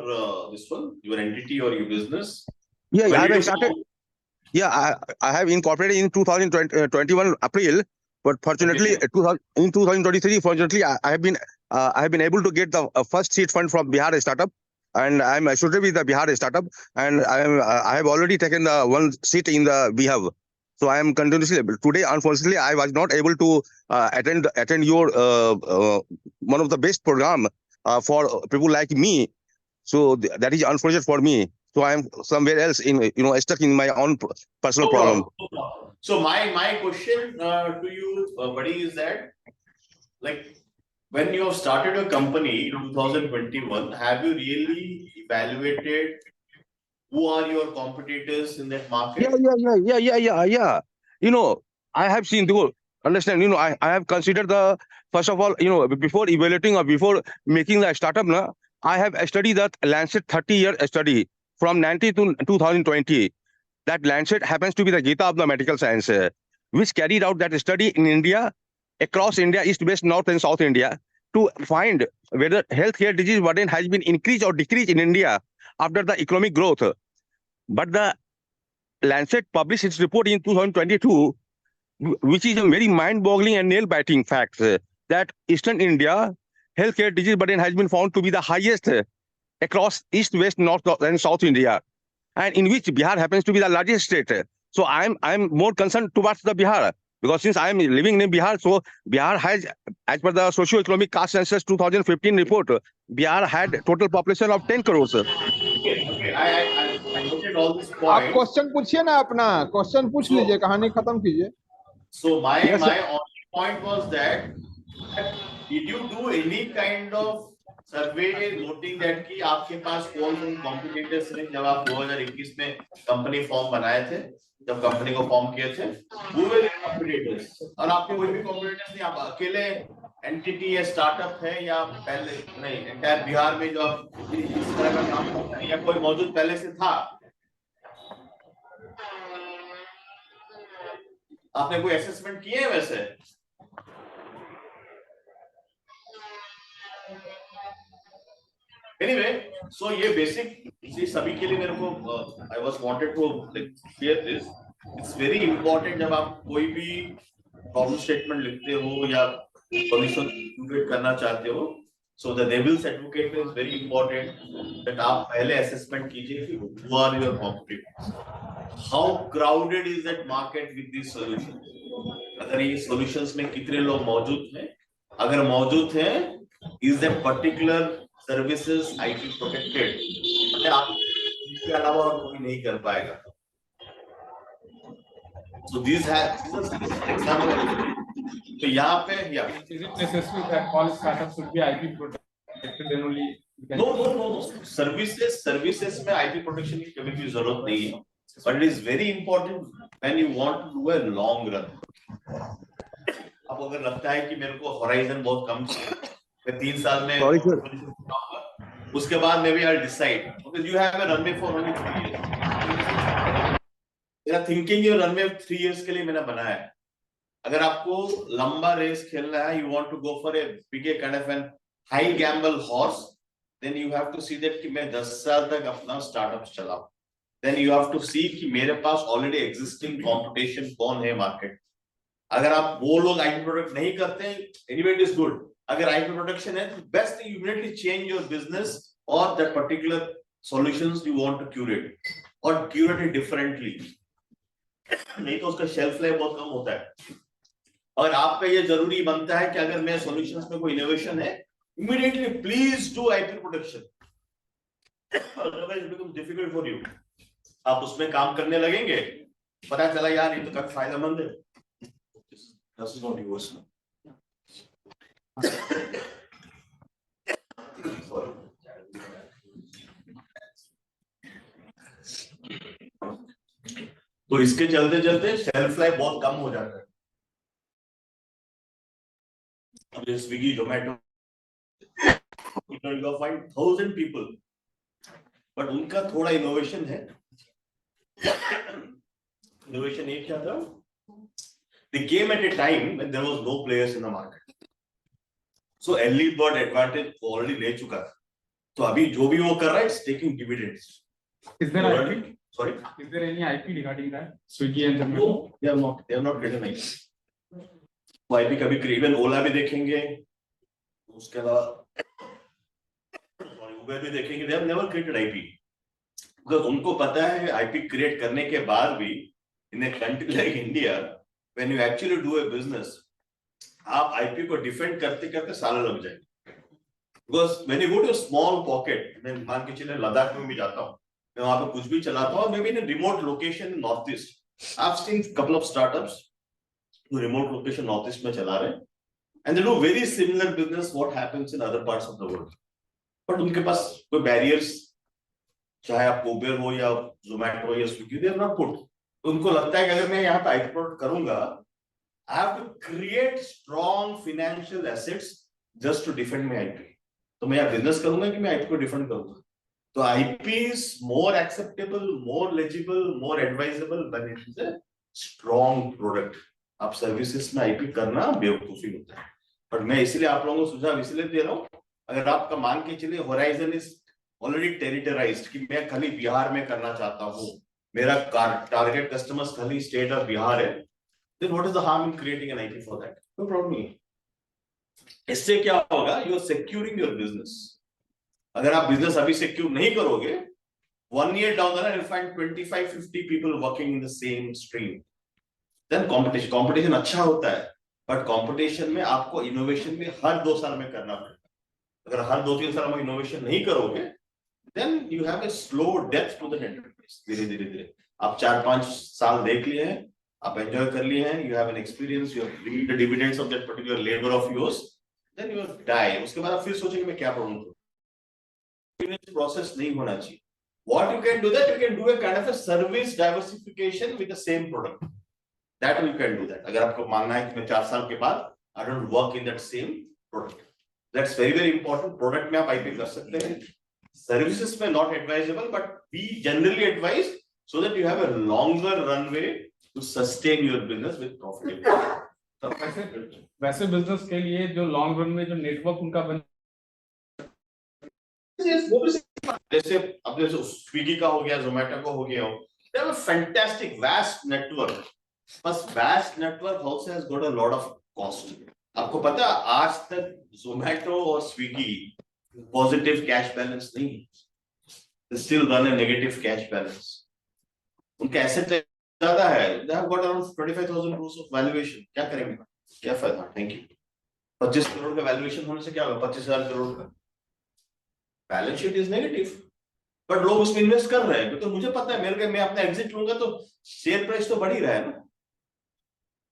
your entity or your business? Yeah, I have started. Yeah, I have incorporated in 2021 April, but fortunately, in 2023, fortunately, I have been able to get the first seed fund from Bihar startup, and I'm associated with the Bihar startup, and I have already taken the one seat in the BHUB. So I am continuously today. Unfortunately, I was not able to attend your one of the best program for people like me. So that is unfortunate for me. So I am somewhere else stuck in my own personal problem. So my question to you, buddy, is that like when you have started a company in 2021, have you really evaluated who are your competitors in that market? Yeah. I have seen understand. I have considered first of all, before evaluating or before making the startup, I have studied that Lancet 30-year study from 90 to 2020. That Lancet happens to be the Gita of the medical science, which carried out that study in India, across India, East, West, North, and South India, to find whether healthcare disease burden has been increased or decreased in India after the economic growth. But the Lancet published its report in 2022, which is a very mind-boggling and nail-biting fact that Eastern India healthcare disease burden has been found to be the highest across East, West, North, and South India, and in which Bihar happens to be the largest state. So I'm more concerned towards the Bihar, because since I am living in Bihar, so Bihar has, as per the socio-economic caste census 2015 report, Bihar had total population of 10 crores. Okay, I noted all this आप point. Question पूछिए ना, अपना question पूछ लीजिए, कहानी खत्म कीजिए. So my Yes, sir. only point was that did you do any kind of survey noting that कि आपके पास कौन से कॉम्पिटिटर्स हैं जब आप 2021 में कंपनी फॉर्म बनाए थे, जब कंपनी को फॉर्म किए थे, वो वे कॉम्पिटिटर्स, और आपके कोई भी कॉम्पिटिटर्स नहीं, आप अकेले एंटिटी या स्टार्टअप है, या पहले नहीं एंटायर बिहार में जो आप इस तरह का काम करते हैं, या कोई मौजूद पहले से था? आपने कोई असेसमेंट किए हैं वैसे? Anyway, so ये बेसिक सभी के लिए मेरे को I was wanted to clear this. It's very important जब आप कोई भी प्रॉब्लम स्टेटमेंट लिखते हो या सॉल्यूशन क्रिएट करना चाहते हो, so the devil's advocate is very important that आप पहले असेसमेंट कीजिए कि who are your competitors, how crowded is that market with these solutions, अगर ये solutions में कितने लोग मौजूद हैं, अगर मौजूद हैं is that particular services IP protected, आप इसके अलावा और कोई नहीं कर पाएगा. So these have example. तो यहाँ पे Is it necessary that all startups should be IP protected? Then only you can... No. Services में IP protection की कभी भी जरूरत नहीं है. But it is very important when you want to do a long run. अब अगर लगता है कि मेरे को horizon बहुत कम है, मैं 3 साल में Sorry, sir. उसके बाद maybe I'll decide because you have a runway for only 3 years. मेरा thinking ये runway 3 years के लिए मैंने बनाया है. अगर आपको लंबा रेस खेलना है, you want to go for a big kind of an high gamble horse, then you have to see that कि मैं 10 साल तक अपना startup चलाऊं. Then you have to see कि मेरे पास already existing competition कौन है market. अगर आप वो लोग IP product नहीं करते, anyway it is good. अगर IP protection है, best thing you immediately change your business or that particular solutions you want to curate or curate it differently. नहीं तो उसका shelf life बहुत कम होता है. और आपका ये जरूरी बनता है कि अगर मेरे सॉल्यूशंस में कोई इनोवेशन है, immediately please do IP protection. Otherwise it becomes difficult for you. आप उसमें काम करने लगेंगे, पता चला यार ये तो काफी फायदेमंद है. This is not yours. तो इसके चलते चलते शेल्फ लाइफ बहुत कम हो जाता है. अब ये Swiggy Zomato you will find 1000 people, but उनका थोड़ा इनोवेशन है. इनोवेशन एक क्या था? They came at a time when there was no players in the market. So early bird advantage already ले चुका था. तो अभी जो भी वो कर रहा है, it's taking dividends. Is there IP? Sorry? Is there any IP regarding that? Swiggy and Zomato? No, they have not written it. वो IP कभी even Ola भी देखेंगे, उसके अलावा Uber भी देखेंगे, they have never created IP. Because उनको पता है IP create करने के बाद भी in a country like India, when you actually do a business, आप IP को defend करते करते सालों लग जाएंगे. Because when you go to a small pocket, मैं मान के चले लद्दाख में भी जाता हूँ, मैं वहाँ पे कुछ भी चलाता हूँ, maybe in a remote location in Northeast. I've seen a couple of startups who remote location Northeast में चला रहे हैं, and they do very similar business what happens in other parts of the world. But उनके पास कोई barriers, चाहे आप Uber हो या Zomato या Swiggy, they have not put. उनको लगता है कि अगर मैं यहाँ पे IP प्रोडक्ट करूँगा, I have to create strong financial assets just to defend my IP. तो मैं यहाँ बिजनेस करूँगा कि मैं IP को डिफेंड करूँगा. तो IP is more acceptable, more legible, more advisable when it is a strong product. आप सर्विसेज में IP करना बेवकूफी होता है. पर मैं इसलिए आप लोगों को सुझाव इसलिए दे रहा हूँ, अगर आपका मान के चलिए horizon is already territorialized कि मैं खाली बिहार में करना चाहता हूँ, मेरा टारगेट कस्टमर्स खाली स्टेट ऑफ बिहार है, then what is the harm in creating an IP for that? No problem नहीं है। इससे क्या होगा? You are securing your business. अगर आप बिजनेस अभी सिक्योर नहीं करोगे, 1 year down the line you'll find 25-50 people working in the same stream. Then competition अच्छा होता है, बट कंपटीशन में आपको इनोवेशन भी हर 2 साल में करना पड़ेगा। अगर हर 2-3 साल में इनोवेशन नहीं करोगे, then you have a slow death to the enterprise. धीरे आप 4-5 साल देख लिए हैं, आप एंजॉय कर लिए हैं, you have an experience, you have reaped the dividends of that particular labor of yours, then you will die. उसके बाद आप फिर सोचेंगे मैं क्या प्रॉब्लम करूं। प्रोसेस नहीं होना चाहिए। What you can do that, you can do a kind of a service diversification with the same product. That you can do that. अगर आपको मानना है कि मैं 4 साल के बाद I don't work in that same product. That's very important. Product में आप IP कर सकते हैं, services में not advisable, but we generally advise so that you have a longer runway to sustain your business with profitability. वैसे business के लिए जो लॉन्ग रन में जो नेटवर्क उनका बन, जैसे अपने स्विगी का हो गया, जोमेटो का हो गया, they have a fantastic vast network. बस vast network also has got a lot of cost. आपको पता आज तक जोमेटो और स्विगी पॉजिटिव कैश बैलेंस नहीं, they still run a negative cash balance. उनका एसेट ज्यादा है, they have got around 25,000 crores of valuation. क्या करेंगे, क्या फायदा? Thank you. 25 करोड़ का वैल्यूएशन होने से क्या होगा? 25,000 करोड़ का balance sheet is negative, but लोग उसमें इन्वेस्ट कर रहे हैं क्योंकि मुझे पता है मेरे मैं अपना एग्जिट लूंगा तो शेयर प्राइस तो बढ़ ही रहा है ना।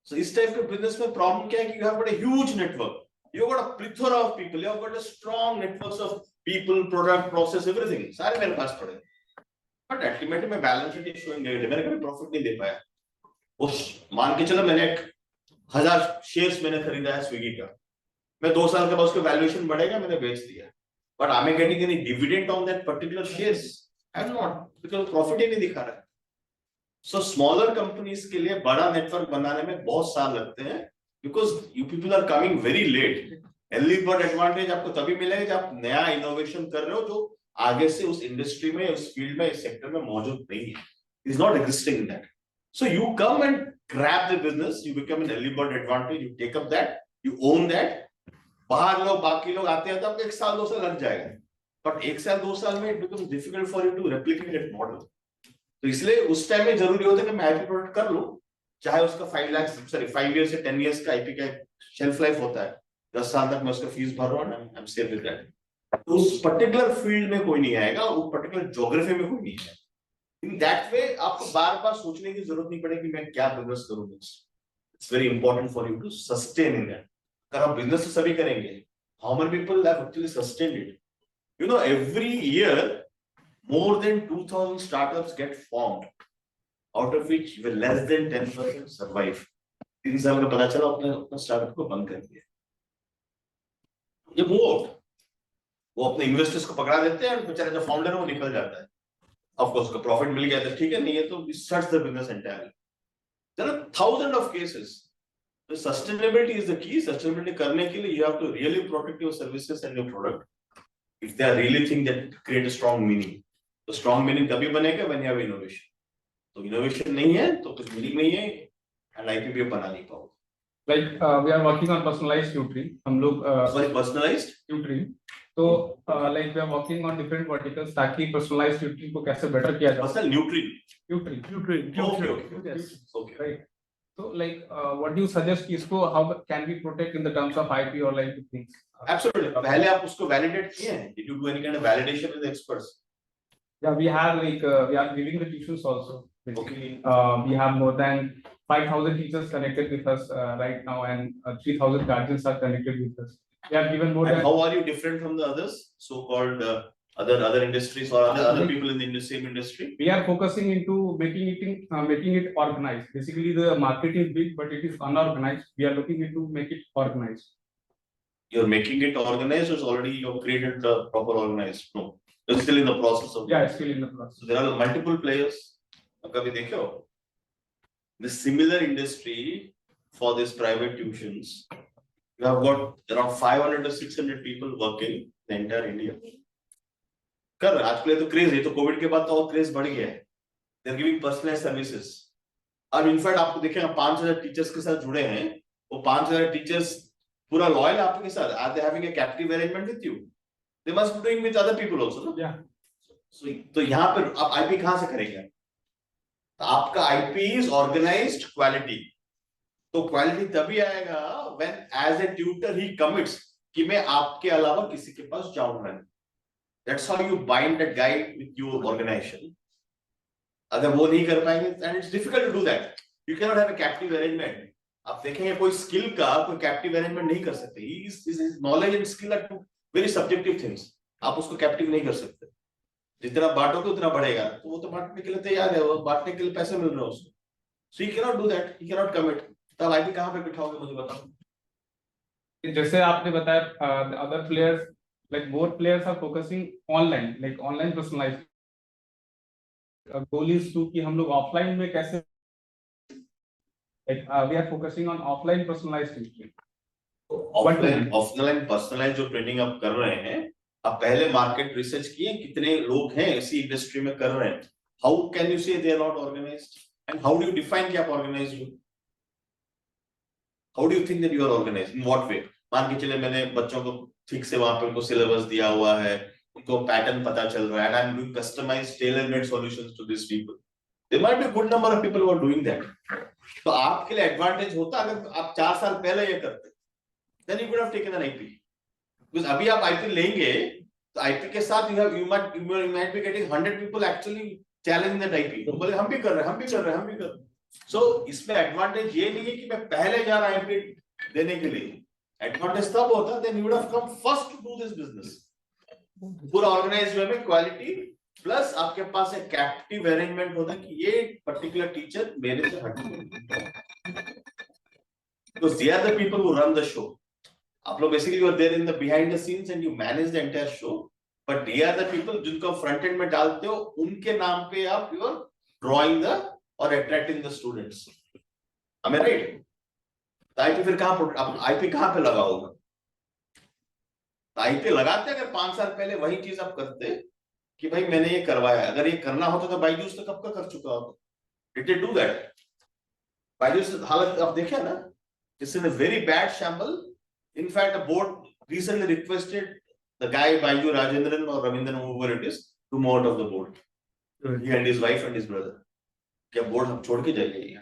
सो इस टाइप के बिजनेस में प्रॉब्लम क्या है कि you have got a huge network, you got a plethora of people, you have got a strong networks of people, product, process, everything सारे मेरे पास पड़े, बट अल्टीमेटली मैं balance sheet is showing negative, मैंने कभी प्रॉफिट नहीं दे पाया। उस मान के चलो मैंने 1000 शेयर्स मैंने खरीदा है स्विगी का, मैं 2 साल के बाद उसका वैल्यूएशन बढ़ेगा, मैंने बेच दिया, but am I getting any dividend on that particular shares? I'm not, because profit ही नहीं दिखा रहा है। So smaller companies के लिए बड़ा नेटवर्क बनाने में बहुत साल लगते हैं, because you people are coming very late. Early bird advantage आपको तभी मिलेगा जब आप नया इनोवेशन कर रहे हो जो आगे से उस इंडस्ट्री में, उस फील्ड में, इस सेक्टर में मौजूद नहीं है, is not existing in that. So you come and grab the business, you become an early bird advantage, you take up that, you own that. बाहर लोग, बाकी लोग आते हैं तो आपको 1 साल 2 साल लग जाएगा, बट 1 साल 2 साल में it becomes difficult for you to replicate that model. तो इसलिए उस टाइम में जरूरी होता है कि मैं आईपी प्रोडक्ट कर लूं, चाहे उसका 5 ईयर से 10 ईयर्स का आईपी का शेल्फ लाइफ होता है, 10 साल तक मैं उसका फीस भर रहा हूं, I am safe with that. तो उस पर्टिकुलर फील्ड में कोई नहीं आएगा, उस पर्टिकुलर ज्योग्राफी में कोई नहीं है। इन दैट वे आपको बार-बार सोचने की जरूरत नहीं पड़ेगी मैं क्या बिजनेस करूं। It's very important for you to sustain in that. अगर आप बिजनेस सभी करेंगे, how many people have actually sustained it? You know, every year more than 2,000 startups get formed, out of which less than 10% survive. 3 साल का पता चला अपना startup को बंद कर दिया, ये मूव आउट, वो अपने इन्वेस्टर्स को पकड़ा देते हैं, बेचारा जो फाउंडर है वो निकल जाता है। ऑफ कोर्स उसको प्रॉफिट मिल गया तो ठीक है, नहीं है तो starts the business entirely. There are thousand of cases. So sustainability is the key. Sustainability करने के लिए you have to really protect your services and your product. If they are really things that create a strong meaning, तो strong meaning तभी बनेगा when you have innovation. तो innovation नहीं है तो कुछ meaning नहीं है, and IP भी बना नहीं पाओगे। like we are working on personalized tutoring, हम लोग Sorry, personalized tutoring, तो like we are working on different verticals ताकि personalized tutoring को कैसे better किया जाए। personal tutoring okay yes. okay Right. So like what do you suggest इसको how can we protect in the terms of IP or like things? absolutely। पहले आप उसको validate किए हैं? Did you do any kind of validation with the experts? Yeah, we have like we are giving the tuitions also. Basically, we have more than 5,000 teachers connected with us right now, and 3,000 guardians are connected with us. We have given more And than. how are you different from the others, so-called other industries or other people in the same industry? We are focusing into making it organized. Basically, the market is big, but it is unorganized. We are looking into make it organized. You're making it organized, or already you've created the proper organized? No, it's still in the process of. Yeah, it's still in the process. So there are multiple players. कभी देखो, the similar industry for this private tuitions, you have got around 500 to 600 people working in the entire India. कर आज के लिए तो craze है, तो Covid के बाद तो और क्रेज बढ़ गया है। They are giving personalized services. अब इनफैक्ट आपको देखेंगे 5,000 टीचर्स के साथ जुड़े हैं, वो 5,000 टीचर्स पूरा लॉयल आपके साथ. Are they having a captive arrangement with you? They must be doing with other people also, no? Yeah. So, तो यहाँ पर आप आईपी कहाँ से करेंगे? आपका आईपी इज ऑर्गेनाइज्ड क्वालिटी. तो क्वालिटी तभी आएगा when as a tutor he commits कि मैं आपके अलावा किसी के पास जाऊंगा. That's how you bind that guy with your organization. अगर वो नहीं कर पाएंगे, and it's difficult to do that. You cannot have a captive arrangement. आप देखेंगे कोई स्किल का कोई कैप्टिव अरेंजमेंट नहीं कर सकते. His knowledge and skill are two very subjective things. आप उसको कैप्टिव नहीं कर सकते. जितना बांटोगे उतना बढ़ेगा, तो वो तो बांटने के लिए तैयार है, वो बांटने के लिए पैसे मिल रहे हैं उसको. So he cannot do that. He cannot commit. तब आईपी कहाँ पे बिठाओगे मुझे बताओ. जैसे आपने बताया, the other players, like both players are focusing online, like online personalized. Goal is to कि हम लोग offline में कैसे, like we are focusing on offline personalized teaching. Offline personalise जो ट्रेनिंग आप कर रहे हैं, आप पहले मार्केट रिसर्च किए कितने लोग हैं इसी इंडस्ट्री में कर रहे हैं. How can you say they are not organised, and how do you define कि आप ऑर्गेनाइज्ड हो? How do you think that you are organised? In what way? मान के चले मैंने बच्चों को ठीक से वहां पे उनको सिलेबस दिया हुआ है, उनको पैटर्न पता चल रहा है, and I am doing customised tailor made solutions to this people. There might be good number of people who are doing that. तो आपके लिए एडवांटेज होता अगर आप 4 साल पहले ये करते. Then you could have taken an IP. Because अभी आप IP लेंगे, तो IP के साथ you might be getting 100 people actually challenging that IP. तो बोले हम भी कर रहे हैं. So इसमें एडवांटेज ये नहीं है कि मैं पहले जा रहा IP देने के लिए. एडवांटेज तब होता then you would have come first to do this business. पूरा ऑर्गेनाइज वे में क्वालिटी प्लस आपके पास एक कैप्टिव अरेंजमेंट होता कि ये पर्टिकुलर टीचर मेरे से हटके. Because they are the people who run the show. आप लोग basically you are there in the behind the scenes and you manage the entire show, but they are the people जिनको front end में डालते हो, उनके नाम पे आप you are drawing the or attracting the students. Am I right? तो IP फिर IP कहाँ पे लगा होगा? IP लगाते अगर 5 साल पहले वही चीज आप करते कि भाई मैंने ये करवाया. अगर ये करना होता तो बायजूस तो कब का कर चुका होता. Did they do that? Byju's हालत आप देखा ना, this is a very bad shamble. In fact, the board recently requested the guy Baiju Rajendran or Ravindran, whoever it is, to move out of the board. He and his wife and his brother. क्या board हम छोड़ के जाएंगे?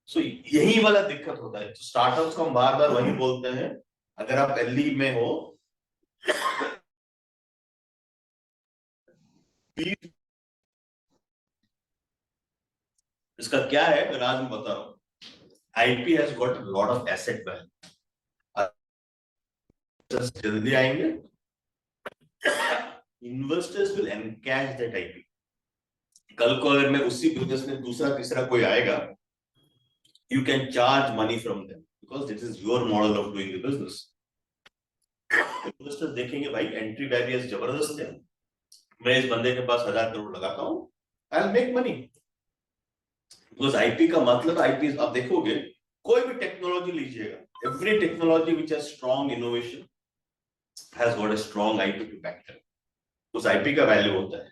So यही वाला दिक्कत होता है. तो startups को हम बार-बार वही बोलते हैं. अगर आप LE में हो, इसका क्या है? मैं आज में बता रहा हूँ. IP has got a lot of asset value. जल्दी आएंगे. Investors will encash that IP. कल को अगर मैं उसी बिजनेस में दूसरा तीसरा कोई आएगा, you can charge money from them because this is your model of doing the business. Investors देखेंगे भाई entry barriers जबरदस्त है. मैं इस बंदे के पास 1,000 करोड़ लगाता हूँ, I'll make money. Because IP का मतलब IP आप देखोगे कोई भी टेक्नोलॉजी लीजिएगा, every technology which has strong innovation has got a strong IP to back it. उस IP का वैल्यू होता है.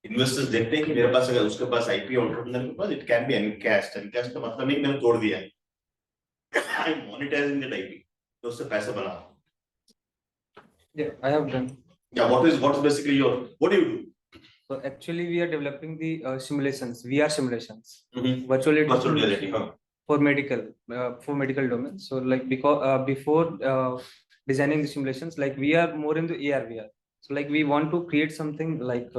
इन्वेस्टर्स देखते हैं कि मेरे पास अगर उसके पास IP एंटरप्रेन्योर के पास इट कैन बी एनकैश्ड. एनकैश्ड का मतलब नहीं मैंने तोड़ दिया है. I am monetising that IP. तो उससे पैसे बना. Yeah, I have done. Yeah, what is basically what do you do? So actually we are developing the simulations, VR simulations, Virtual reality, huh? for medical domain. So like because before designing the simulations, like we are more into AR VR. So like we want to create something like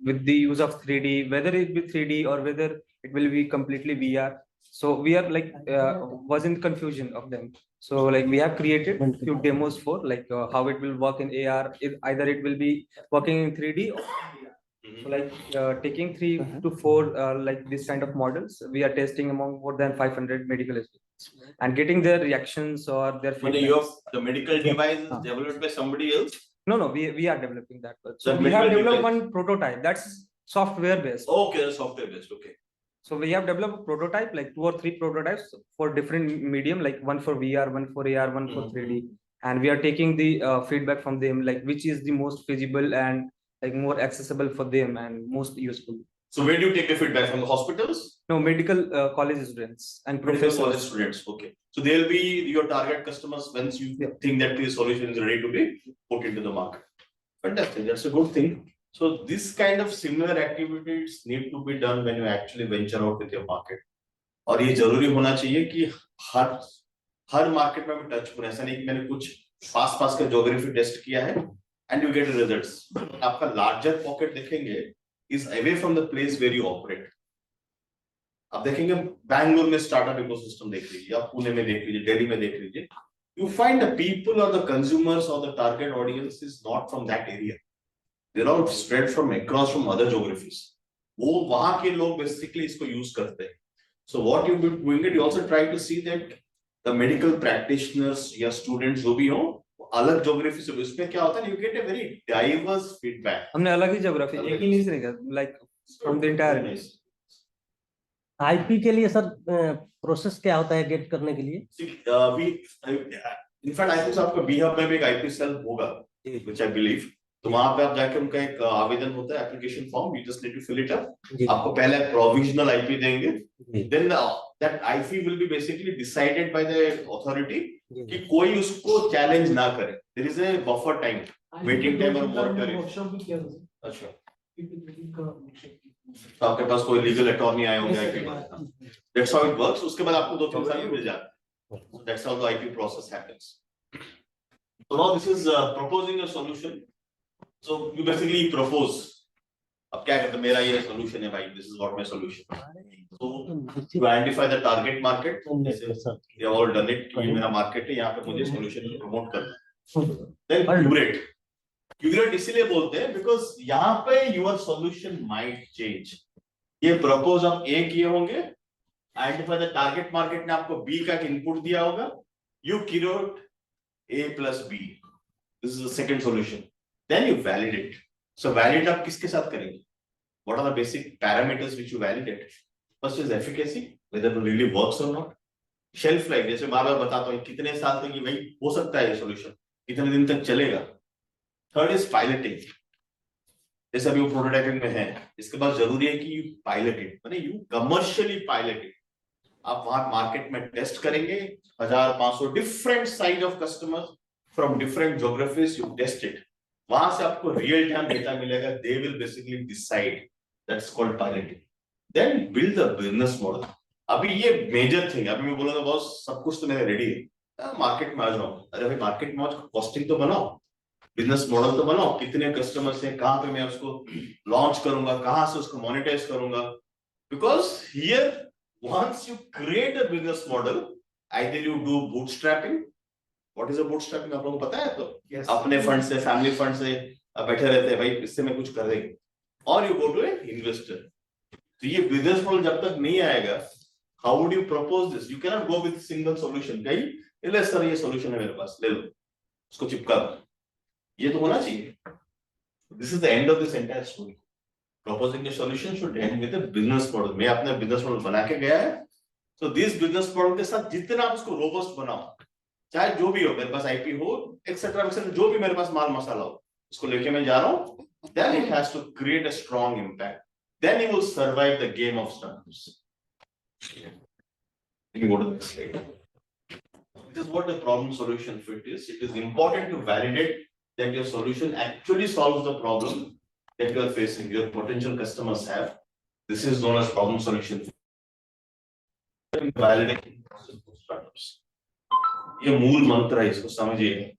with the use of 3D, whether it be 3D or whether it will be completely VR. So we are like was in confusion of them. So like we have created few demos for like how it will work in AR. Either it will be working in 3D or VR. So like taking 3 to 4 like this kind of models, we are testing among more than 500 medical students and getting their reactions or their feedback. The medical device is developed by somebody else? No, we are developing that. So we have developed one prototype that's software based. Okay, software based. Okay. So we have developed a prototype, like 2 or 3 prototypes for different medium, like one for VR, one for AR, one for 3D, and we are taking the feedback from them, like which is the most feasible and like more accessible for them and most useful. So where do you take the feedback from the hospitals? No, medical college students and Medical professors. college students, okay. So they'll be your target customers once you think that the solution is ready to be put into the market. Fantastic, that's a good thing. So this kind of similar activities need to be done when you actually venture out with your market. और ये जरूरी होना चाहिए कि हर market में touch हो, ऐसा नहीं कि मैंने कुछ पास का ज्योग्राफी टेस्ट किया है एंड यू गेट रिजल्ट्स। आपका लार्जर पॉकेट देखेंगे is away from the place where you operate. आप देखेंगे बैंगलोर में स्टार्टअप इकोसिस्टम देख लीजिए, आप पुणे में देख लीजिए, दिल्ली में देख लीजिए, you find the people or the consumers or the target audience is not from that area. They're all spread from across from other geographies. वो वहां के लोग basically इसको use करते हैं. So what you be doing it, you also try to see that the medical practitioners या students जो भी हो अलग geography से, उसमें क्या होता है, you get a very diverse feedback. हमने अलग ही ज्योग्राफी, एक ही नहीं रहेगा, like from the entire IP के लिए सर प्रोसेस क्या होता है गेट करने के लिए? In fact, I think आपका B-Hub में भी एक IP सेल होगा, which I believe. तो वहां पे आप जाके उनका एक आवेदन होता है, application form, you just need to fill it up. आपको पहले प्रोविजनल IP देंगे, then that IP will be basically decided by the authority कि कोई उसको चैलेंज ना करे. There is a buffer time, waiting time और monitoring. अच्छा, तो आपके पास कोई लीगल अटॉर्नी आए होंगे IP में. That's how it works. उसके बाद आपको 2-3 साल में मिल जाता है. So that's how the IP process happens. So now this is proposing a solution. So you basically propose. अब क्या कहते हैं, मेरा ये solution है भाई, this is what my solution. So you identify the target market. You have all done it. ये मेरा market है, यहाँ पे मुझे solution को promote करना है. Then curate. Curate इसीलिए बोलते हैं because यहाँ पे your solution might change. ये propose आप A किए होंगे, identify the target market ने आपको B का input दिया होगा, you curate A plus B. This is the second solution. Then you validate. So validate आप किसके साथ करेंगे? What are the basic parameters which you validate? First is efficacy, whether it really works or not. Shelf life, जैसे बार-बार बताता हूँ, कितने साल तक ये भाई हो सकता है ये solution, कितने दिन तक चलेगा. Third is piloting. जैसे अभी वो प्रोटोटाइपिंग में है, इसके बाद जरूरी है कि you pilot it, माने you commercially pilot it. आप वहां मार्केट में टेस्ट करेंगे, 1500 different size of customers from different geographies, you test it. वहां से आपको रियल टाइम डेटा मिलेगा. They will basically decide, that's called piloting. Then build the business model. अभी ये मेजर थिंग, अभी मैं बोलूंगा बॉस सब कुछ तो मेरे रेडी है, मार्केट में आ जाओ. अरे भाई मार्केट में कॉस्टिंग तो बनाओ, बिजनेस मॉडल तो बनाओ, कितने कस्टमर्स हैं, कहां पे मैं उसको लॉन्च करूंगा, कहां से उसको मोनेटाइज करूंगा. Because here once you create a business model, either you do bootstrapping. What is a bootstrapping? आप लोगों को पता है? तो yes. अपने फंड से, फैमिली फंड से बैठे रहते हैं, भाई इससे मैं कुछ कर देंगे. और you go to an investor. तो ये बिजनेस मॉडल जब तक नहीं आएगा, how would you propose this? You cannot go with single solution. कहीं ले सर ये solution है मेरे पास, ले लो, उसको चिपका दो. ये तो होना चाहिए. This is the end of this entire story. Proposing a solution should end with a business model. मैं अपना business model बना के गया है. So this business model के साथ जितना आप उसको robust बनाओ, चाहे जो भी हो, मेरे पास IP हो, etc., जो भी मेरे पास माल मसाला हो, उसको लेके मैं जा रहा हूँ. Then it has to create a strong impact. Then it will survive the game of startups. Let me go to the next slide. This is what the problem solution fit is. It is important to validate that your solution actually solves the problem that you are facing, your potential customers have. This is known as problem solution. Validating process for startups. ये मूल मंत्र है, इसको समझिए.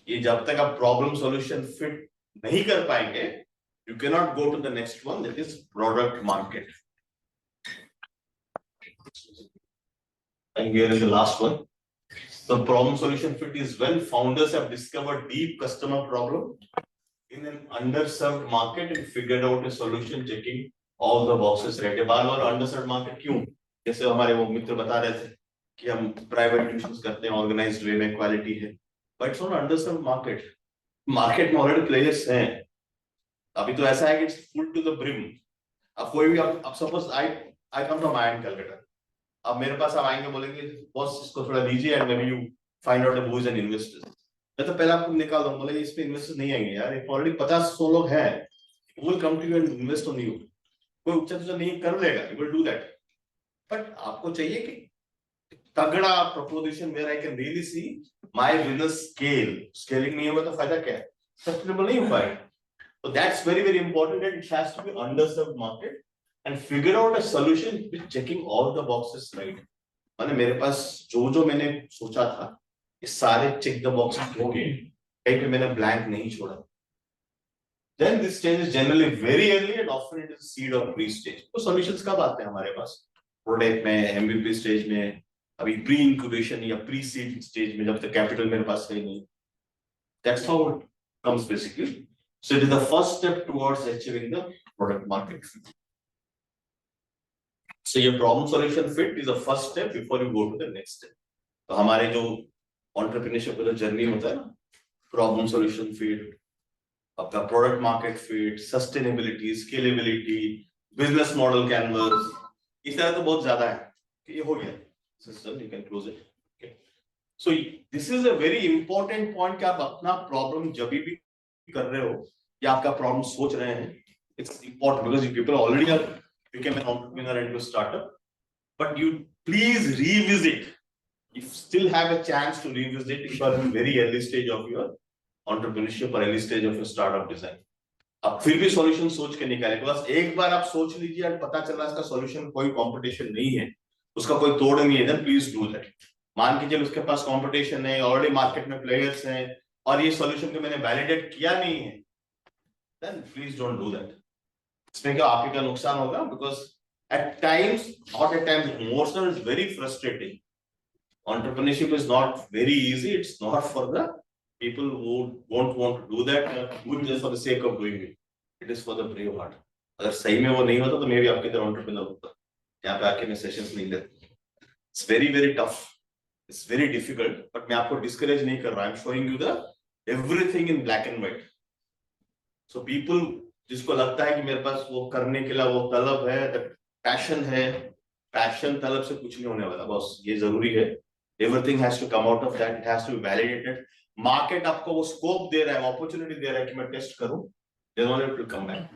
ये जब तक आप प्रॉब्लम सॉल्यूशन फिट नहीं कर पाएंगे, you cannot go to the next one, that is product market. And here is the last one. The problem solution fit is when founders have discovered deep customer problem in an underserved market and figured out a solution checking all the boxes ready. बार-बार underserved market क्यों? जैसे हमारे वो मित्र बता रहे थे कि हम प्राइवेट ट्यूशंस करते हैं, ऑर्गेनाइज्ड वे में क्वालिटी है, but it's not underserved market. Market में ऑलरेडी प्लेयर्स हैं. अभी तो ऐसा है कि it's full to the brim. अब कोई भी आप suppose I come from IIM Calcutta, अब मेरे पास आप आएंगे बोलेंगे बॉस इसको थोड़ा दीजिए and may be you find out who is an investor. मैं तो पहले आपको निकाल दूं, बोले इस पे इन्वेस्टर्स नहीं आएंगे यार, ऑलरेडी 50-100 लोग हैं, will come to you and invest on you. कोई ऊंचा ऊंचा नहीं कर लेगा, you will do that, but आपको चाहिए कि तगड़ा proposition where I can really see my business scaling नहीं होगा तो फायदा क्या है, सस्टेनेबल नहीं हो पाएगा। So that's very, very important that it has to be underserved market and figure out a solution with checking all the boxes right. माने मेरे पास जो मैंने सोचा था ये सारे check the boxes हो गए, कहीं पे मैंने blank नहीं छोड़ा। Then this stage is generally very early and often it is seed or pre stage. तो solutions कब आते हैं हमारे पास? Product में, MVP stage में, अभी pre incubation या pre seed stage में, जब तक capital मेरे पास है नहीं। That's how it comes basically. So it is the first step towards achieving the product market fit. So your problem solution fit is the first step before you go to the next step. तो हमारे जो entrepreneurship का जो journey होता है ना, problem solution fit, आपका product market fit, sustainability, scalability, business model canvas, इस तरह तो बहुत ज्यादा है कि ये हो गया system, you can close it. Okay. So this is a very important point कि आप अपना problem जब भी कर रहे हो या आपका प्रॉब्लम सोच रहे हैं, it's important because you people already have become an entrepreneur and to startup, but you please revisit, you still have a chance to revisit if you are in very early stage of your entrepreneurship or early stage of your startup design. आप फिर भी solution सोच के निकाले, बस एक बार आप सोच लीजिए और पता चला इसका सॉल्यूशन कोई कंपटीशन नहीं है, उसका कोई तोड़ नहीं है, then please do that. मान के चलिए उसके पास कंपटीशन है, ऑलरेडी मार्केट में प्लेयर्स हैं और ये सॉल्यूशन को मैंने वैलिडेट किया नहीं है, then please don't do that. इसमें क्या आपके का नुकसान होगा, because at times, not at times, emotional is very frustrating. Entrepreneurship is not very easy. It's not for the people who won't want to do that, do it just for the sake of doing it. It is for the brave heart. अगर सही में वो नहीं होता तो मैं भी आपकी तरह entrepreneur होता, यहाँ पे आके मैं सेशंस नहीं लेता। It's very, very tough. It's very difficult, but मैं आपको discourage नहीं कर रहा। I'm showing you the everything in black and white. So people जिसको लगता है कि मेरे पास वो करने के लिए वो तलब है, पैशन है, पैशन तलब से कुछ नहीं होने वाला, बस ये जरूरी है। Everything has to come out of that. It has to be validated. Market आपको वो स्कोप दे रहा है, अपॉर्चुनिटी दे रहा है कि मैं टेस्ट करूं, then only it will come back.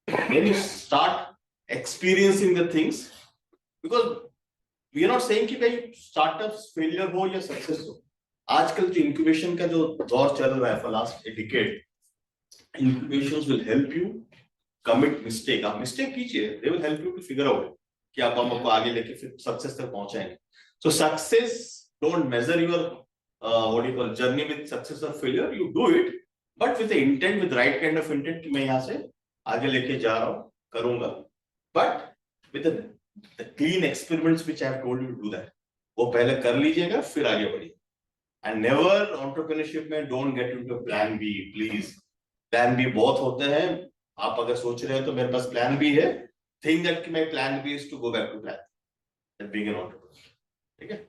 Then you start experiencing the things, because we are not saying कि भाई startups failure हो या success हो। आजकल जो incubation का जो दौर चल रहा है for last a decade, incubations will help you commit mistake. आप mistake कीजिए, they will help you to figure out कि आप हमको आगे लेके फिर success तक पहुंचाएंगे। So success, don't measure your what do you call journey with success or failure. You do it, but with the intent, with right kind of intent कि मैं यहाँ से आगे लेके जा रहा हूँ, करूँगा, but with the clean experiments which I have told you to do that. वो पहले कर लीजिएगा, फिर आगे बढ़िए। And never entrepreneurship में don't get into a plan B, please. Plan B बहुत होते हैं। आप अगर सोच रहे हैं तो मेरे पास plan B है। Think that my plan B is to go back to plan and being an entrepreneur. ठीक है?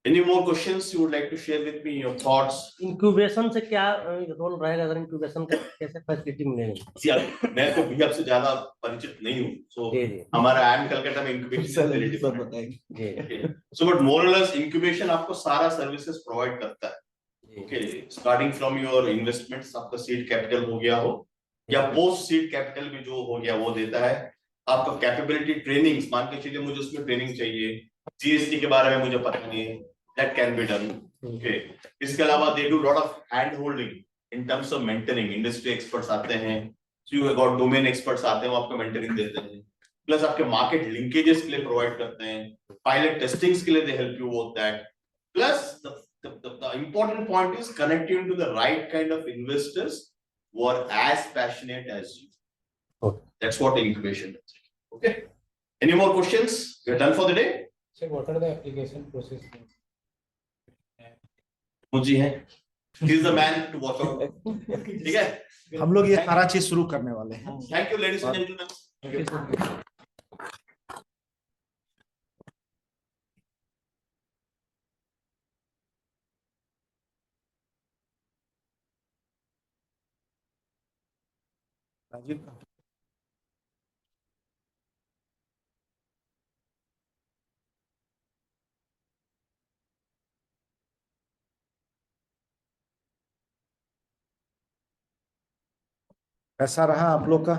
Any more questions you would like to share with me? Your thoughts? Incubation से क्या रोल रहेगा, अगर incubation का कैसे facility मिलेगी? मैं तो भी आपसे ज्यादा परिचित नहीं हूँ, so हमारा IIM कलकत्ता में इंक्यूबेशन बताएंगे। So but more or less incubation आपको सारा सर्विसेज प्रोवाइड करता है। Okay, starting from your investments, आपका सीड कैपिटल हो गया हो या पोस्ट सीड कैपिटल भी जो हो गया वो देता है। आपका कैपेबिलिटी ट्रेनिंग्स, मान के चलिए मुझे उसमें ट्रेनिंग चाहिए, जीएसटी के बारे में मुझे पता नहीं है, that can be done. Okay, इसके अलावा they do lot of hand holding in terms of mentoring. Industry experts आते हैं, so you got domain experts आते हैं, वो आपको mentoring देते हैं, प्लस आपके मार्केट लिंकेजेस के लिए प्रोवाइड करते हैं, पायलट टेस्टिंग्स के लिए they help you with that, plus the important point is connecting to the right kind of investors who are as passionate as you. Okay. That's what incubation is. Okay. Any more questions? We're done for the day. So what are the application process? मुझे है. He's the man to watch out. ठीक है? हम लोग ये सारा चीज शुरू करने वाले हैं। Thank you, ladies and gentlemen. Rajiv कैसा रहा आप लोग का?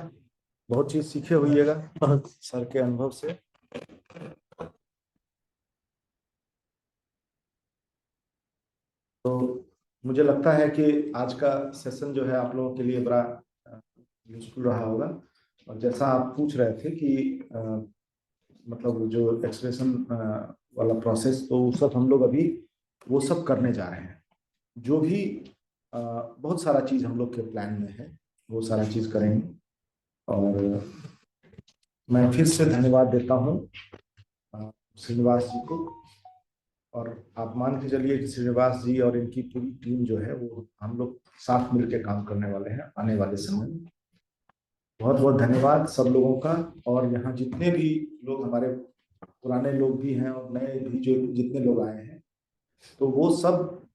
बहुत चीज सीखे होइएगा बहुत सर के अनुभव से। तो मुझे लगता है कि आज का सेशन जो है आप लोगों के लिए बड़ा यूजफुल रहा होगा। और जैसा आप पूछ रहे थे कि मतलब जो एक्सप्रेशन वाला प्रोसेस, तो वो सब हम लोग अभी वो सब करने जा रहे हैं। जो भी बहुत सारा चीज हम लोग के प्लान में है, वो सारा चीज करेंगे। और मैं फिर से धन्यवाद देता हूँ श्रीनिवास जी को। और आप मान के चलिए कि श्रीनिवास जी और इनकी पूरी टीम जो है वो हम लोग साथ मिलकर काम करने वाले हैं आने वाले समय में। बहुत बहुत धन्यवाद सब लोगों का। और यहाँ जितने भी लोग हमारे पुराने लोग भी हैं और नए भी जो जितने लोग आए हैं, तो वो सब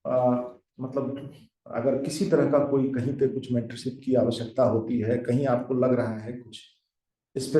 मतलब अगर किसी तरह का कोई कहीं पे कुछ मेंटरशिप की आवश्यकता होती है, कहीं आपको लग रहा है कुछ इस पे